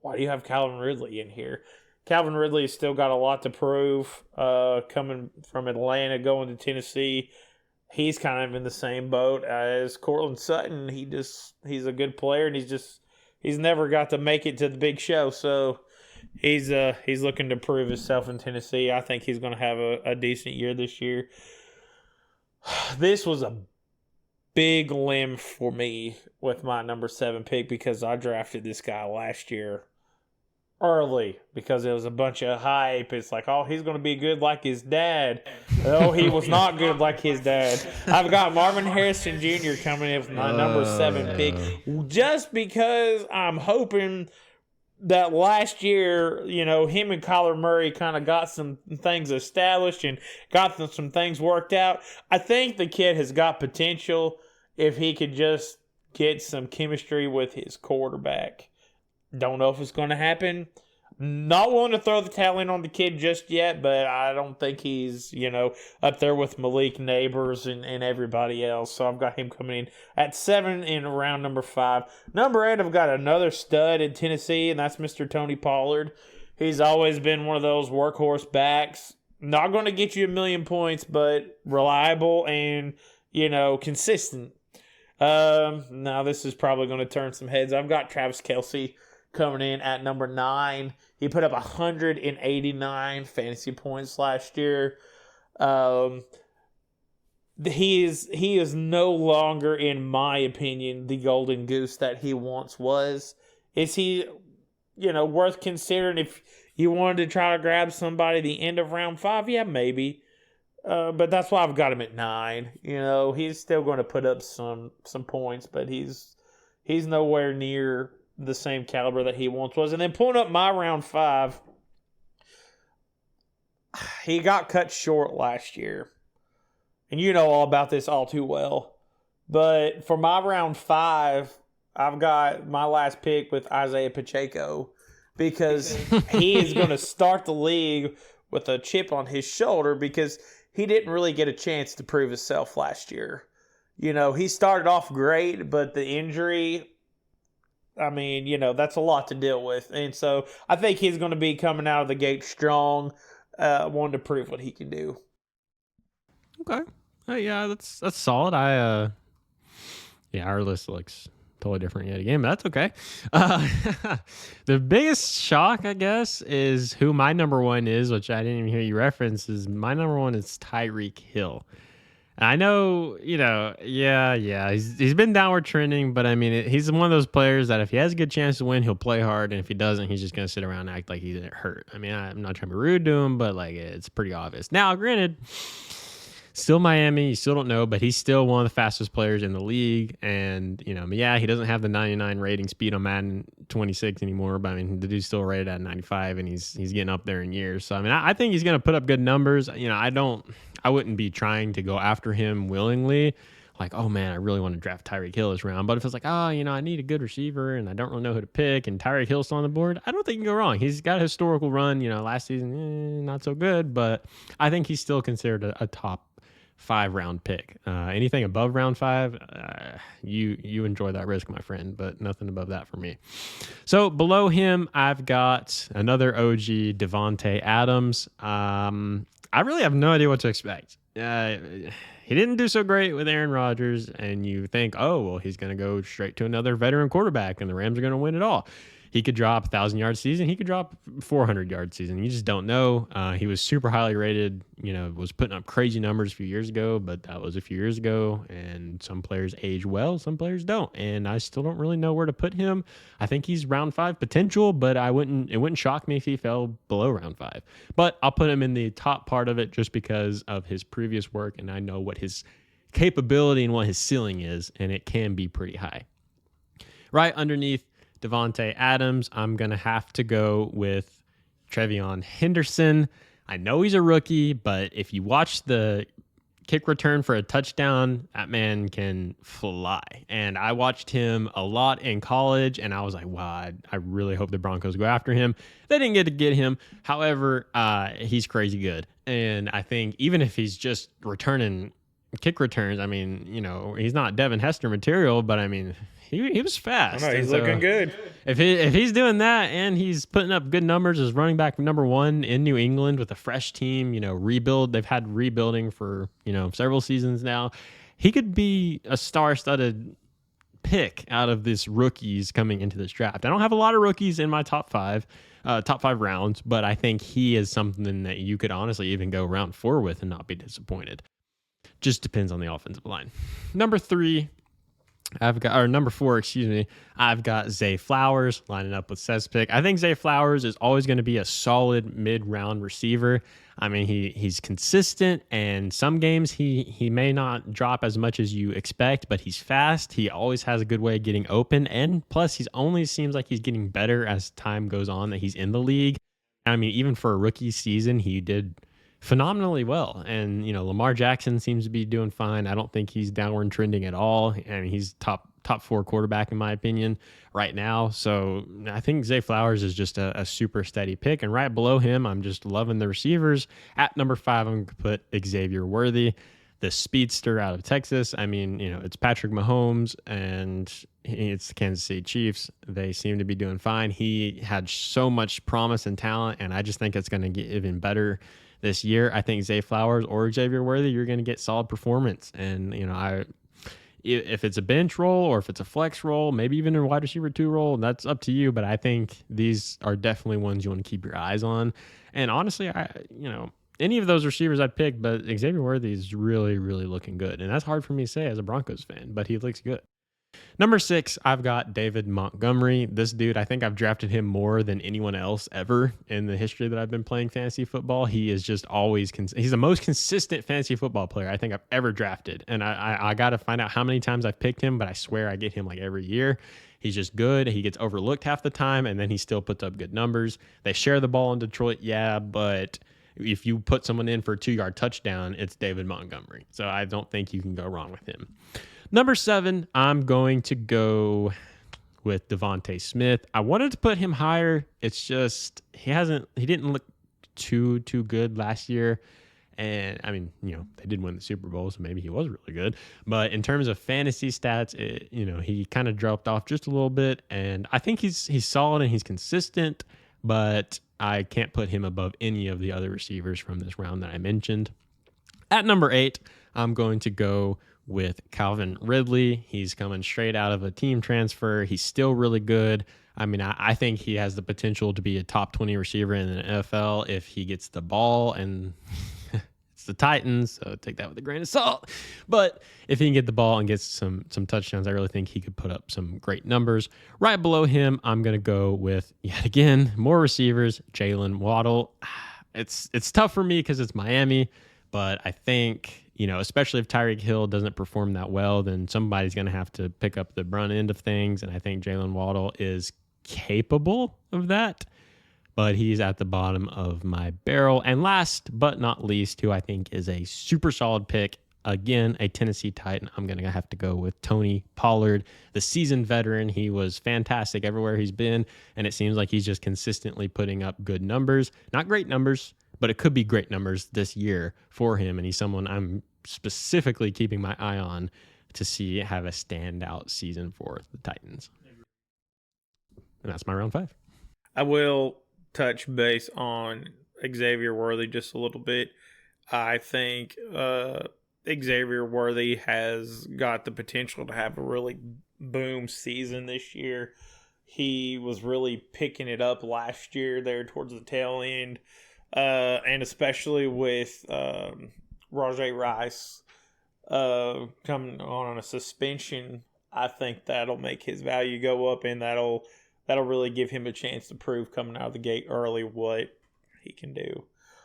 Why do you have Calvin Ridley in here? Calvin Ridley has still got a lot to prove. Coming from Atlanta, going to Tennessee, he's kind of in the same boat as Courtland Sutton. He's a good player, and he's never got to make it to the big show. So he's looking to prove himself in Tennessee. I think he's going to have a decent year this year. This was a big limb for me with my number 7 pick because I drafted this guy last year early because it was a bunch of hype. It's like, oh, he's going to be good like his dad. Oh, he was not good like his dad. I've got Marvin Harrison Jr. coming in with my number 7 pick just because I'm hoping that last year, him and Kyler Murray kind of got some things established and got some things worked out. I think the kid has got potential if he could just get some chemistry with his quarterback. Don't know if it's going to happen. Not willing to throw the towel in on the kid just yet, but I don't think he's, up there with Malik Neighbors and everybody else. So I've got him coming in at 7 in round number 5. Number 8, I've got another stud in Tennessee, and that's Mr. Tony Pollard. He's always been one of those workhorse backs. Not going to get you 1,000,000 points, but reliable and, consistent. Now this is probably going to turn some heads. I've got Travis Kelce coming in at number 9. He put up 189 fantasy points last year. He is no longer, in my opinion, the golden goose that he once was. Is he, worth considering if you wanted to try to grab somebody at the end of round 5? Yeah, maybe. But that's why I've got him at 9. He's still going to put up some points, but he's nowhere near the same caliber that he once was. And then pulling up my round 5, he got cut short last year. And you know all about this all too well. But for my round 5, I've got my last pick with Isaiah Pacheco because he is going to start the league with a chip on his shoulder because he didn't really get a chance to prove himself last year. He started off great, but the injury, that's a lot to deal with. And so I think he's going to be coming out of the gate strong, wanting to prove what he can do. Okay. Yeah, that's solid. Our list looks totally different yet again, but that's okay. The biggest shock, I guess, is who my number one is, which I didn't even hear you reference. Is my number one is Tyreek Hill. I know, he's been downward trending, but I mean, he's one of those players that if he has a good chance to win, he'll play hard, and if he doesn't, he's just gonna sit around and act like he's hurt. I mean, I'm not trying to be rude to him, but like it's pretty obvious. Now, granted, still Miami, you still don't know, but he's still one of the fastest players in the league, and he doesn't have the 99 rating speed on Madden 26 anymore, but I mean, the dude's still rated at 95, and he's getting up there in years. So I mean, I think he's gonna put up good numbers. I wouldn't be trying to go after him willingly. Like, oh man, I really want to draft Tyreek Hill this round. But if it's like, I need a good receiver and I don't really know who to pick and Tyreek Hill's still on the board, I don't think you can go wrong. He's got a historical run. Last season, not so good, but I think he's still considered a top 5 round pick. Anything above round 5, you enjoy that risk, my friend, but nothing above that for me. So below him, I've got another OG, Devontae Adams. I really have no idea what to expect. He didn't do so great with Aaron Rodgers, and you think, oh, well, he's going to go straight to another veteran quarterback, and the Rams are going to win it all. He could drop 1,000-yard season. He could drop 400-yard season. You just don't know. He was super highly rated, was putting up crazy numbers a few years ago, but that was a few years ago, and some players age well, some players don't, and I still don't really know where to put him. I think he's round 5 potential, but it wouldn't shock me if he fell below round 5. But I'll put him in the top part of it just because of his previous work, and I know what his capability and what his ceiling is, and it can be pretty high. Right underneath Devontae Adams, I'm going to have to go with Trevion Henderson. I know he's a rookie, but if you watch the kick return for a touchdown, that man can fly. And I watched him a lot in college, and I was like, wow, I really hope the Broncos go after him. They didn't get to get him. However, he's crazy good. And I think even if he's just returning kick returns, I mean, he's not Devin Hester material, but I mean, he was fast. I know, he's looking good. If he's doing that and he's putting up good numbers as running back number 1 in New England with a fresh team, rebuild. They've had rebuilding for, several seasons now. He could be a star-studded pick out of this rookies coming into this draft. I don't have a lot of rookies in my top 5 rounds, but I think he is something that you could honestly even go round 4 with and not be disappointed. Just depends on the offensive line. Number 4, I've got Zay Flowers lining up with Seth's pick. I think Zay Flowers is always going to be a solid mid-round receiver. I mean, he's consistent, and some games he may not drop as much as you expect, but he's fast. He always has a good way of getting open, and plus he only seems like he's getting better as time goes on that he's in the league. I mean, even for a rookie season, he did phenomenally well. And, Lamar Jackson seems to be doing fine. I don't think he's downward trending at all. I mean, he's top 4 quarterback in my opinion right now. So I think Zay Flowers is just a super steady pick. And right below him, I'm just loving the receivers. At number 5, I'm going to put Xavier Worthy, the speedster out of Texas. I mean, it's Patrick Mahomes and it's the Kansas City Chiefs. They seem to be doing fine. He had so much promise and talent, and I just think it's going to get even better this year. I think Zay Flowers or Xavier Worthy, you're going to get solid performance. And, if it's a bench role or if it's a flex role, maybe even a wide receiver 2 role, that's up to you. But I think these are definitely ones you want to keep your eyes on. And honestly, any of those receivers I'd pick, but Xavier Worthy is really, really looking good. And that's hard for me to say as a Broncos fan, but he looks good. Number 6, I've got David Montgomery. This dude, I think I've drafted him more than anyone else ever in the history that I've been playing fantasy football. He is just always he's the most consistent fantasy football player I think I've ever drafted. And I got to find out how many times I've picked him, but I swear I get him like every year. He's just good. He gets overlooked half the time, and then he still puts up good numbers. They share the ball in Detroit, yeah, but if you put someone in for a 2-yard touchdown, it's David Montgomery. So I don't think you can go wrong with him. Number 7, I'm going to go with Devontae Smith. I wanted to put him higher. It's just he didn't look too good last year. And I mean, they did win the Super Bowl, so maybe he was really good. But in terms of fantasy stats, he kind of dropped off just a little bit. And I think he's solid and he's consistent, but I can't put him above any of the other receivers from this round that I mentioned. At number 8, I'm going to go with Calvin Ridley. He's coming straight out of a team transfer. He's still really good. I mean, I think he has the potential to be a top 20 receiver in the NFL if he gets the ball, and it's the Titans, so take that with a grain of salt. But if he can get the ball and gets some touchdowns, I really think he could put up some great numbers. Right below him, I'm going to go with, yet again, more receivers, Jalen Waddle. It's tough for me because it's Miami, but I think, especially if Tyreek Hill doesn't perform that well, then somebody's going to have to pick up the brunt end of things, and I think Jalen Waddle is capable of that, but he's at the bottom of my barrel. And last but not least, who I think is a super solid pick, again, a Tennessee Titan, I'm going to have to go with Tony Pollard, the seasoned veteran. He was fantastic everywhere he's been, and it seems like he's just consistently putting up good numbers. Not great numbers, but it could be great numbers this year for him, and he's someone I'm specifically keeping my eye on to see have a standout season for the Titans. And that's my round 5. I will touch base on Xavier Worthy just a little bit. I think Xavier Worthy has got the potential to have a really boom season this year. He was really picking it up last year there towards the tail end, and especially with Rajay Rice coming on a suspension. I think that'll make his value go up, and that'll really give him a chance to prove coming out of the gate early what he can do.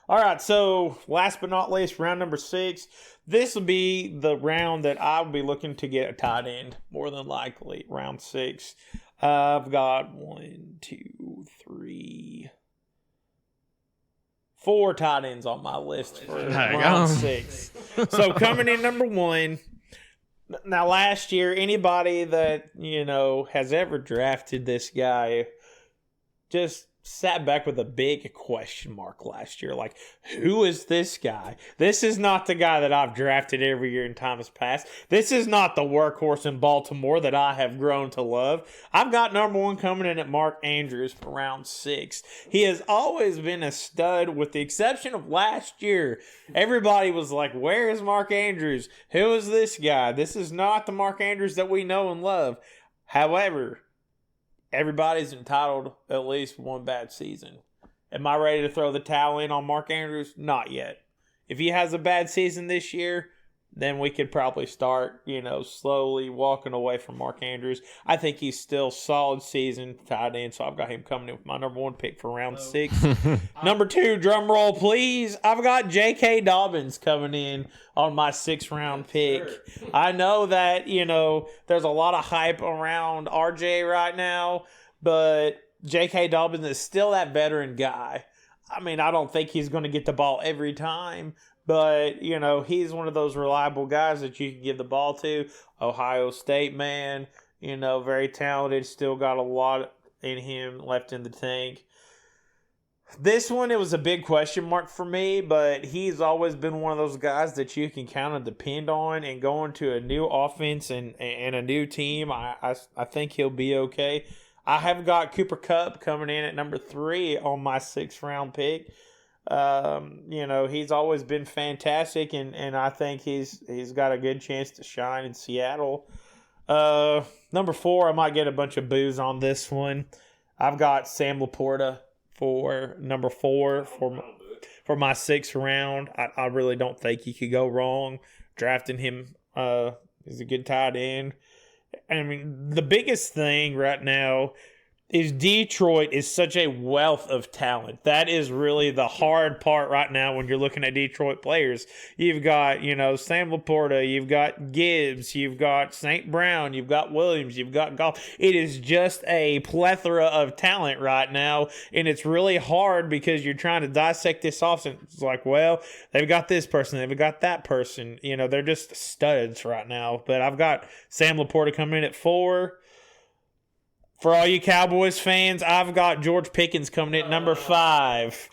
All right, so last but not least, round number 6. This will be the round that I'll be looking to get a tight end, more than likely, round 6. I've got 4 tight ends on my list for round 6. So coming in number 1. Now, last year, anybody that, has ever drafted this guy just sat back with a big question mark last year. Like, who is this guy? This is not the guy that I've drafted every year in times past. This is not the workhorse in Baltimore that I have grown to love. I've got number 1 coming in at Mark Andrews for round 6. He has always been a stud with the exception of last year. Everybody was like, where is Mark Andrews? Who is this guy? This is not the Mark Andrews that we know and love. However, everybody's entitled at least one bad season. Am I ready to throw the towel in on Mark Andrews? Not yet. If he has a bad season this year, then we could probably start, slowly walking away from Mark Andrews. I think he's still solid season tight end, so I've got him coming in with my number 1 pick for round 6. Number 2, drum roll, please. I've got J.K. Dobbins coming in on my 6th round pick. I know that, there's a lot of hype around RJ right now, but J.K. Dobbins is still that veteran guy. I mean, I don't think he's going to get the ball every time, but, he's one of those reliable guys that you can give the ball to. Ohio State man, very talented, still got a lot in him left in the tank. This one, it was a big question mark for me, but he's always been one of those guys that you can kind of depend on, and going to a new offense and a new team, I think he'll be okay. I have got Cooper Kupp coming in at number 3 on my 6th round pick. He's always been fantastic, and I think he's got a good chance to shine in Seattle. Number 4, I might get a bunch of boos on this one. I've got Sam Laporta for number 4 for my 6th round. I really don't think you could go wrong drafting him. He's a good tight end. I mean, the biggest thing right now is Detroit is such a wealth of talent. That is really the hard part right now when you're looking at Detroit players. You've got, Sam Laporta, you've got Gibbs, you've got St. Brown, you've got Williams, you've got Goff. It is just a plethora of talent right now, and it's really hard because you're trying to dissect this off. And it's like, well, they've got this person, they've got that person. They're just studs right now. But I've got Sam Laporta coming in at 4. For all you Cowboys fans, I've got George Pickens coming in at number 5.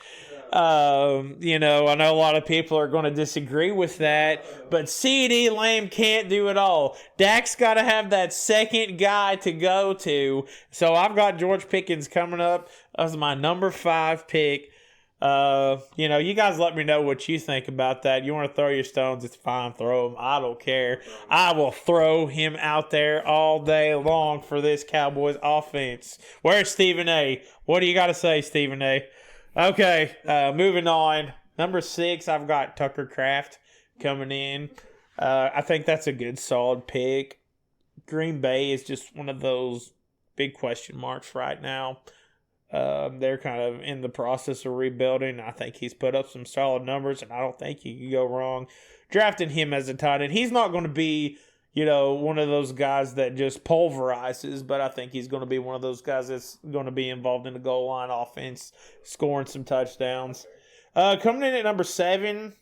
I know a lot of people are going to disagree with that, but CeeDee Lamb can't do it all. Dak's got to have that second guy to go to. So I've got George Pickens coming up as my number 5 pick You guys let me know what you think about that. You want to throw your stones, it's fine. Throw them. I don't care. I will throw him out there all day long for this Cowboys offense. Where's Stephen A? What do you got to say, Stephen A? Okay, moving on. Number 6, I've got Tucker Kraft coming in. I think that's a good, solid pick. Green Bay is just one of those big question marks right now. They're kind of in the process of rebuilding. I think he's put up some solid numbers, and I don't think you can go wrong drafting him as a tight end. He's not going to be, one of those guys that just pulverizes, but I think he's going to be one of those guys that's going to be involved in the goal line offense, scoring some touchdowns. Coming in at number 7,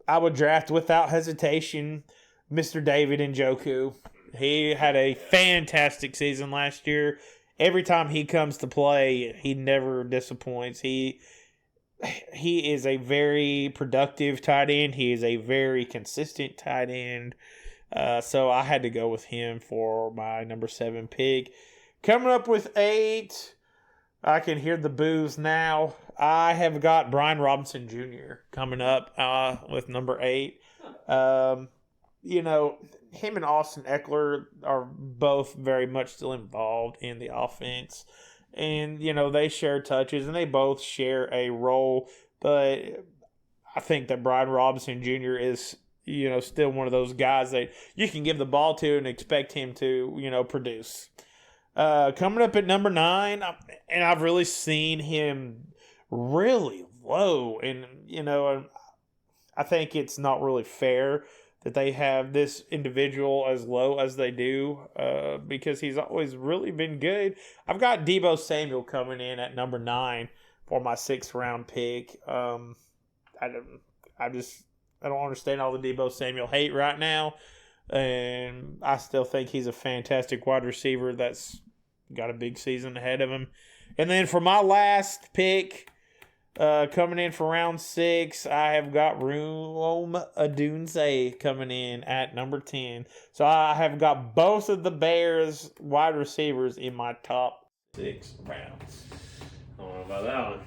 I would draft without hesitation Mr. David Njoku. He had a fantastic season last year. Every time he comes to play, he never disappoints. He is a very productive tight end. He is a very consistent tight end. So I had to go with him for my number 7 pick. Coming up with 8, I can hear the boos now. I have got Brian Robinson Jr. coming up with number 8. Him and Austin Eckler are both very much still involved in the offense. And, they share touches and they both share a role. But I think that Brian Robinson Jr. is, still one of those guys that you can give the ball to and expect him to, produce. Coming up at number 9, and I've really seen him really low. And, I think it's not really fair that they have this individual as low as they do because he's always really been good. I've got Deebo Samuel coming in at number 9 for my 6th round pick. I don't understand all the Deebo Samuel hate right now, and I still think he's a fantastic wide receiver that's got a big season ahead of him. And then for my last pick, coming in for round 6, I have got Rome Odunze coming in at number 10. So I have got both of the Bears wide receivers in my top 6 rounds. I don't know about that one.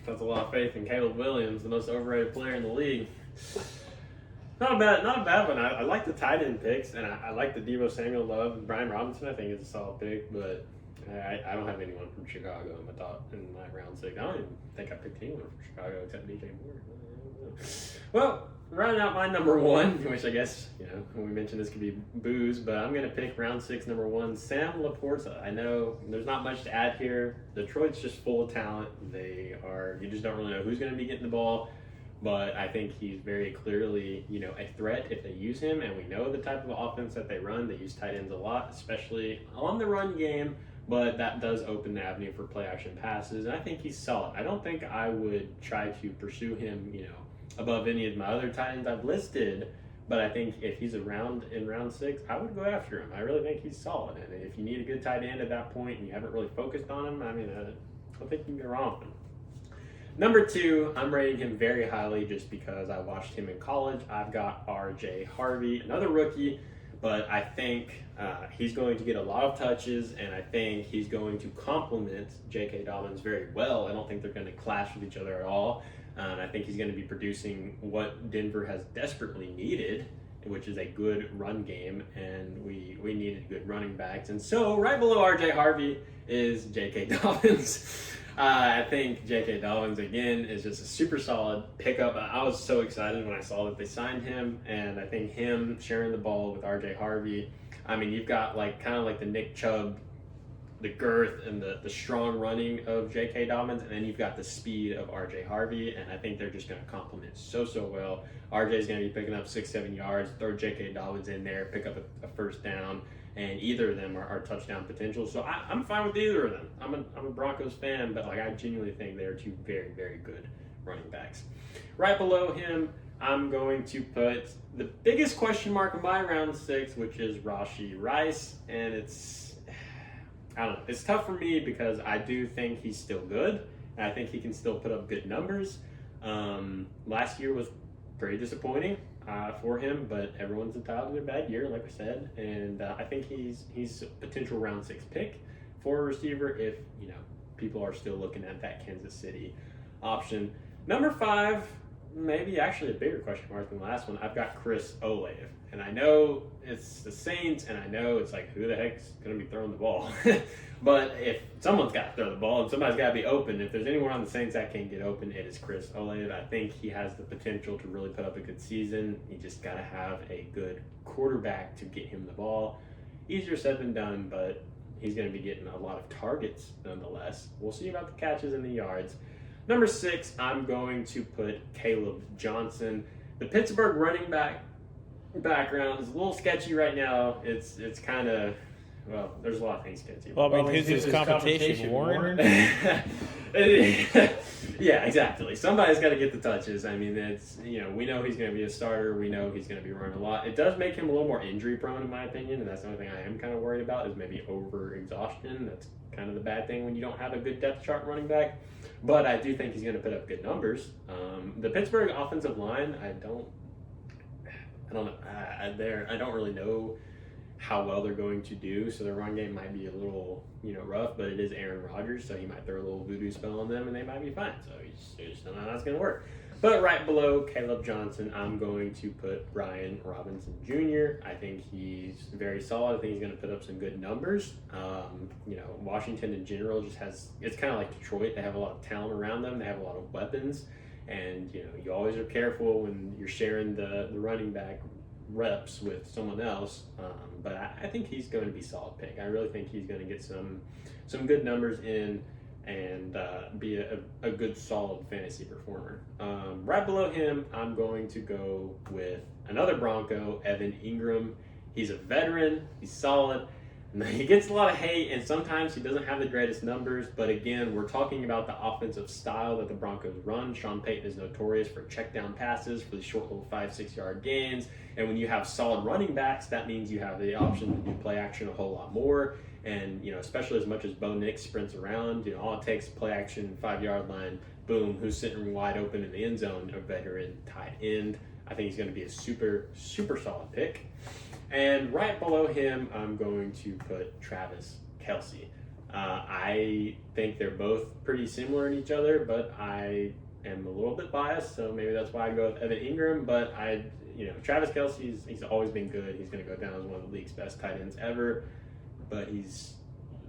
That's a lot of faith in Caleb Williams, the most overrated player in the league. Not a bad one. I like the tight end picks, and I like the Deebo Samuel love. Brian Robinson, I think, is a solid pick, but I don't have anyone from Chicago in my round 6. I don't even think I picked anyone from Chicago except DJ Moore. Well, rounding out my number 1, which I guess, when we mentioned this could be booze, but I'm going to pick round 6, number 1, Sam Laporta. I know there's not much to add here. Detroit's just full of talent. You just don't really know who's going to be getting the ball. But I think he's very clearly, a threat if they use him. And we know the type of offense that they run. They use tight ends a lot, especially on the run game. But that does open the avenue for play action passes. And I think he's solid. I don't think I would try to pursue him, above any of my other tight ends I've listed. But I think if he's around in round 6, I would go after him. I really think he's solid. And if you need a good tight end at that point and you haven't really focused on him, I don't think you can go wrong with him. Number 2, I'm rating him very highly just because I watched him in college. I've got R.J. Harvey, another rookie, but I think he's going to get a lot of touches, and I think he's going to complement J.K. Dobbins very well. I don't think they're going to clash with each other at all. I think he's going to be producing what Denver has desperately needed, which is a good run game, and we needed good running backs. And so right below R.J. Harvey is J.K. Dobbins. I think J.K. Dobbins, again, is just a super solid pickup. I was so excited when I saw that they signed him, and I think him sharing the ball with R.J. Harvey, you've got kind of like the Nick Chubb, the girth and the strong running of J.K. Dobbins, and then you've got the speed of R.J. Harvey, and I think they're just going to complement so well. R.J.'s going to be picking up 6-7 yards, throw J.K. Dobbins in there, pick up a first down, and either of them are touchdown potential. So I'm fine with either of them. I'm a Broncos fan, but I genuinely think they're two very, very good running backs. Right below him, I'm going to put the biggest question mark in my round 6, which is Rashee Rice, and I don't know. It's tough for me because I do think he's still good, and I think he can still put up good numbers. Last year was pretty disappointing for him, but everyone's entitled to a bad year, like I said, and I think he's a potential round 6 pick for a receiver if people are still looking at that Kansas City option. Number 5, maybe actually a bigger question mark than the last one. I've got Chris Olave. And I know it's the Saints, and I know it's like, who the heck's going to be throwing the ball? But if someone's got to throw the ball and somebody's got to be open, if there's anyone on the Saints that can get open, it is Chris Olave. I think he has the potential to really put up a good season. You just got to have a good quarterback to get him the ball. Easier said than done, but he's going to be getting a lot of targets nonetheless. We'll see about the catches and the yards. Number 6, I'm going to put Caleb Johnson. The Pittsburgh running back background is a little sketchy right now. It's kind of, well, there's a lot of things sketchy. Well, I mean, who's his competition, Warren? Yeah, exactly. Somebody's got to get the touches. I mean, it's, we know he's going to be a starter. We know he's going to be running a lot. It does make him a little more injury prone, in my opinion, and that's the only thing I am kind of worried about is maybe over-exhaustion. That's kind of the bad thing when you don't have a good depth chart running back. But I do think he's going to put up good numbers. The Pittsburgh offensive line, I don't know. I don't really know how well they're going to do. So their run game might be a little, rough, but it is Aaron Rodgers, so he might throw a little voodoo spell on them, and they might be fine. So you just don't know how that's going to work. But right below Caleb Johnson, I'm going to put Brian Robinson Jr. I think he's very solid. I think he's going to put up some good numbers. Washington in general it's kind of like Detroit. They have a lot of talent around them. They have a lot of weapons. And, you always are careful when you're sharing the running back reps with someone else. But I think he's going to be a solid pick. I really think he's going to get some good numbers in and be a good, solid fantasy performer. Right below him, I'm going to go with another Bronco, Evan Ingram. He's a veteran. He's solid. He gets a lot of hate, and sometimes he doesn't have the greatest numbers, but again, we're talking about the offensive style that the Broncos run. Sean Payton is notorious for check down passes, for the short little 5-6 yard gains, and when you have solid running backs, that means you have the option to do play action a whole lot more, and especially as much as Bo Nix sprints around, all it takes is play action, 5 yard line, boom, who's sitting wide open in the end zone? A veteran tight end. I think he's going to be a super, super solid pick. And right below him, I'm going to put Travis Kelce. I think they're both pretty similar in each other, but I am a little bit biased, so maybe that's why I go with Evan Ingram. But Travis Kelce, he's always been good. He's going to go down as one of the league's best tight ends ever, but he's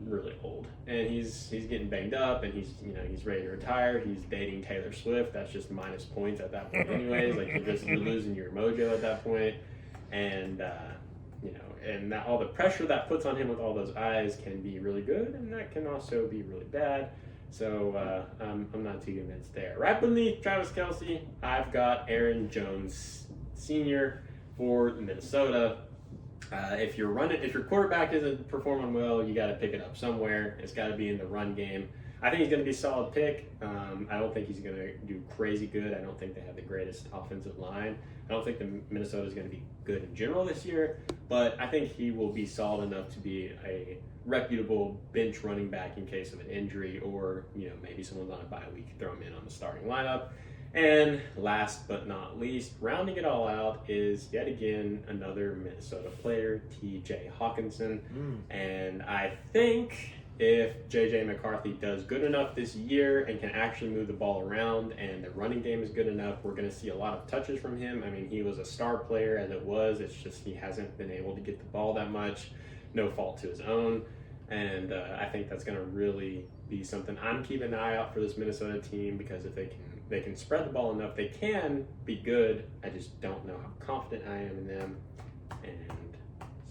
really old, and he's getting banged up, and he's ready to retire. He's dating Taylor Swift. That's just minus points at that point, anyways. Like you're losing your mojo at that point, and and that, all the pressure that puts on him with all those eyes can be really good, and that can also be really bad. So I'm not too convinced there. Right beneath Travis Kelce, I've got Aaron Jones Sr. for Minnesota. If your quarterback isn't performing well, you got to pick it up somewhere. It's got to be in the run game. I think he's going to be a solid pick. I don't think he's going to do crazy good. I don't think they have the greatest offensive line. I don't think Minnesota is going to be good in general this year, but I think he will be solid enough to be a reputable bench running back in case of an injury, or maybe someone's on a bye week, throw him in on the starting lineup. And last but not least, rounding it all out is yet again another Minnesota player, T.J. Hawkinson. And I think if J.J. McCarthy does good enough this year and can actually move the ball around and the running game is good enough, we're going to see a lot of touches from him. I mean, he was a star player as it was. It's just he hasn't been able to get the ball that much. No fault to his own. And I think that's going to really be something I'm keeping an eye out for this Minnesota team, because if they can spread the ball enough, they can be good. I just don't know how confident I am in them. And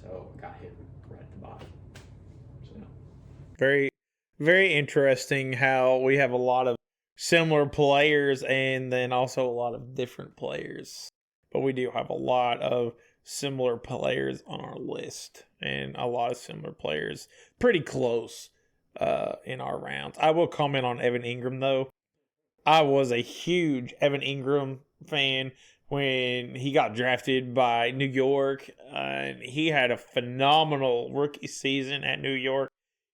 so got him right at the bottom. Very, very interesting how we have a lot of similar players and then also a lot of different players. But we do have a lot of similar players on our list and a lot of similar players pretty close in our rounds. I will comment on Evan Ingram, though. I was a huge Evan Ingram fan when he got drafted by New York. He had a phenomenal rookie season at New York.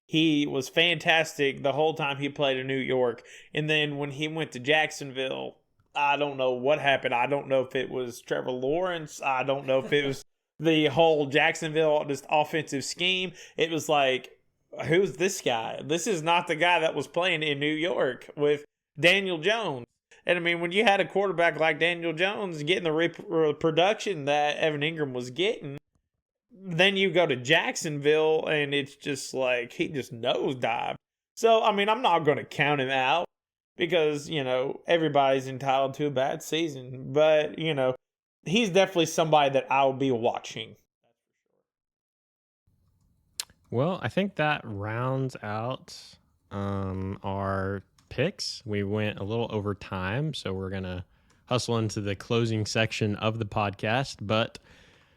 He was fantastic the whole time he played in New York. And then when he went to Jacksonville, I don't know what happened. I don't know if it was Trevor Lawrence. I don't know if it was the whole Jacksonville just offensive scheme. It was like, who's this guy? This is not the guy that was playing in New York with Daniel Jones. And I mean, when you had a quarterback like Daniel Jones getting the production that Evan Ingram was getting, then you go to Jacksonville and it's just like he just nosedived. So, I mean, I'm not going to count him out because, everybody's entitled to a bad season. But, he's definitely somebody that I'll be watching. Well, I think that rounds out our picks. We went a little over time, so we're going to hustle into the closing section of the podcast, but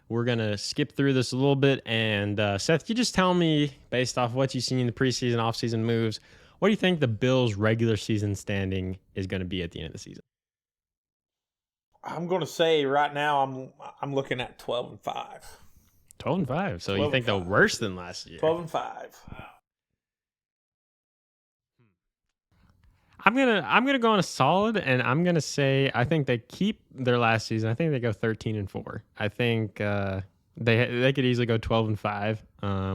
we're going to skip through this a little bit. And Seth, you just tell me, based off what you've seen in the preseason, offseason moves, what do you think the Bills' regular season standing is going to be at the end of the season? I'm going to say right now I'm looking at 12-5. 12-5. So you think they're worse than last year? 12-5. Wow. I'm gonna go on a solid, and I'm gonna say I think they keep their last season. I think they go 13-4. I think they could easily go 12-5,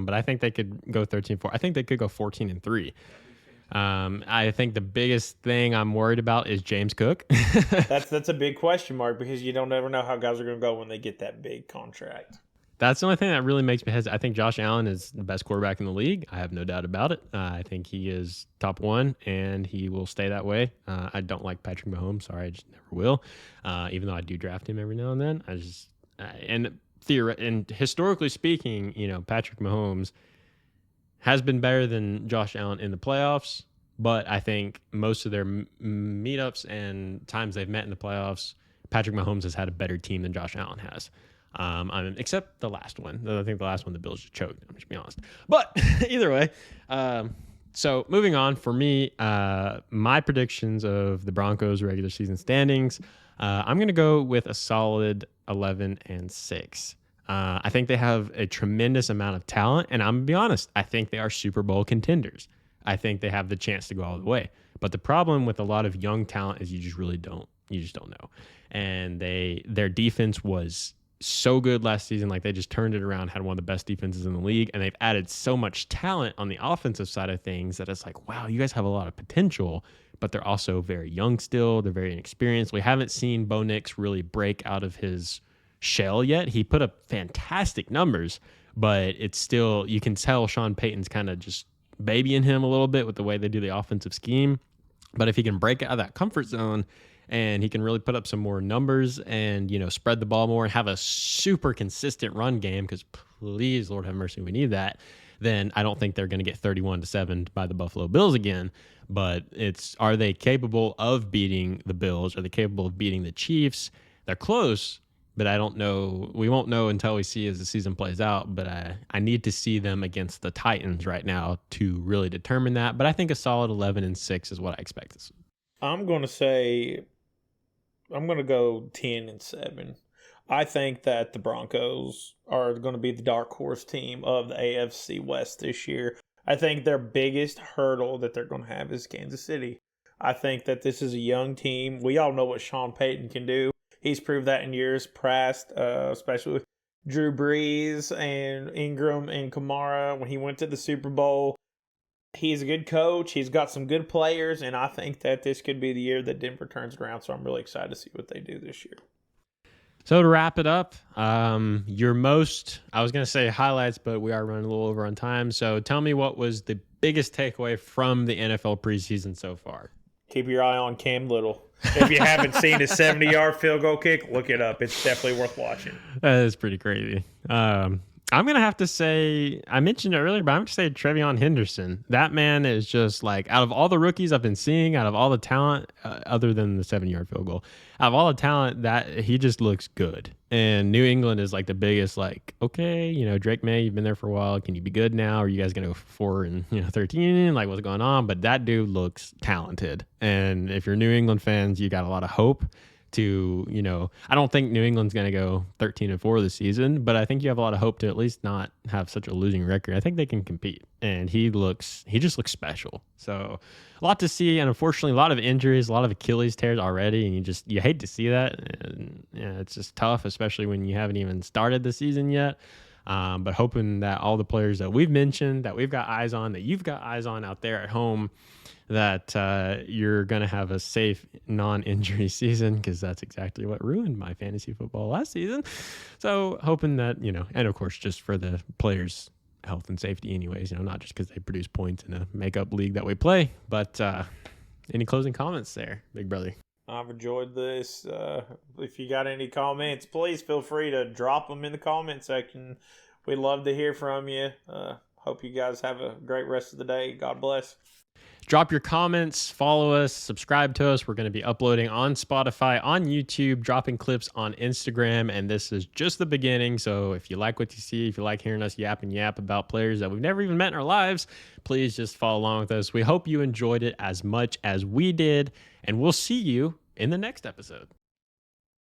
but I think they could go 13-4. I think they could go 14-3. I think the biggest thing I'm worried about is James Cook. That's a big question mark because you don't ever know how guys are gonna go when they get that big contract. That's the only thing that really makes me hesitate. I think Josh Allen is the best quarterback in the league. I have no doubt about it. I think he is top one, and he will stay that way. I don't like Patrick Mahomes. Sorry, I just never will. Even though I do draft him every now and then. And historically speaking, Patrick Mahomes has been better than Josh Allen in the playoffs. But I think most of their meetups and times they've met in the playoffs, Patrick Mahomes has had a better team than Josh Allen has. Except the last one. I think the last one the Bills just choked. I'm just being honest. But either way, so moving on for me, my predictions of the Broncos regular season standings. I'm going to go with a solid 11-6. I think they have a tremendous amount of talent, and I'm going to be honest. I think they are Super Bowl contenders. I think they have the chance to go all the way. But the problem with a lot of young talent is you just really don't. You just don't know. And their defense was so good last season. Like they just turned it around, had one of the best defenses in the league, and they've added so much talent on the offensive side of things that it's like, wow, you guys have a lot of potential, but they're also very young still. They're very inexperienced. We haven't seen Bo Nix really break out of his shell yet. He put up fantastic numbers, but it's still, you can tell Sean Payton's kind of just babying him a little bit with the way they do the offensive scheme. But if he can break out of that comfort zone and he can really put up some more numbers and, spread the ball more and have a super consistent run game, because please, Lord have mercy, we need that, then I don't think they're going to get 31-7 by the Buffalo Bills again. But are they capable of beating the Bills? Are they capable of beating the Chiefs? They're close, but I don't know. We won't know until we see as the season plays out. But I need to see them against the Titans right now to really determine that. But I think a solid 11-6 is what I expect this. I'm going to go 10-7. I think that the Broncos are going to be the dark horse team of the AFC West this year. I think their biggest hurdle that they're going to have is Kansas City. I think that this is a young team. We all know what Sean Payton can do. He's proved that in years past, especially with Drew Brees and Ingram and Kamara when he went to the Super Bowl. He's a good coach. He's got some good players, and I think that this could be the year that Denver turns it around. So I'm really excited to see what they do this year. So to wrap it up, your most, I was going to say highlights, but we are running a little over on time. So tell me, what was the biggest takeaway from the NFL preseason so far? Keep your eye on Cam Little. If you haven't seen his 70-yard field goal kick, look it up. It's definitely worth watching. That is pretty crazy. I'm going to have to say, I mentioned it earlier, but I'm going to say Trevion Henderson. That man is just like, out of all the rookies I've been seeing, out of all the talent, other than the 7-yard field goal, out of all the talent, that he just looks good. And New England is like the biggest, like, okay, Drake May, you've been there for a while. Can you be good now? Are you guys going to go 4-13? Like, what's going on? But that dude looks talented. And if you're New England fans, you got a lot of hope to, I don't think New England's going to go 13-4 this season, but I think you have a lot of hope to at least not have such a losing record. I think they can compete, and he just looks special. So a lot to see, and unfortunately a lot of injuries, a lot of Achilles tears already, and you hate to see that. And it's just tough, especially when you haven't even started the season yet. But hoping that all the players that we've mentioned, that we've got eyes on, that you've got eyes on out there at home, that you're going to have a safe non-injury season, because that's exactly what ruined my fantasy football last season. So hoping that, and of course, just for the players' health and safety anyways, not just because they produce points in a makeup league that we play, but any closing comments there, big brother? I've enjoyed this. If you got any comments, please feel free to drop them in the comment section. We'd love to hear from you. Hope you guys have a great rest of the day. God bless. Drop your comments, follow us, subscribe to us. We're going to be uploading on Spotify, on YouTube, dropping clips on Instagram, and this is just the beginning. So if you like what you see, if you like hearing us yap about players that we've never even met in our lives, please just follow along with us. We hope you enjoyed it as much as we did, and we'll see you in the next episode.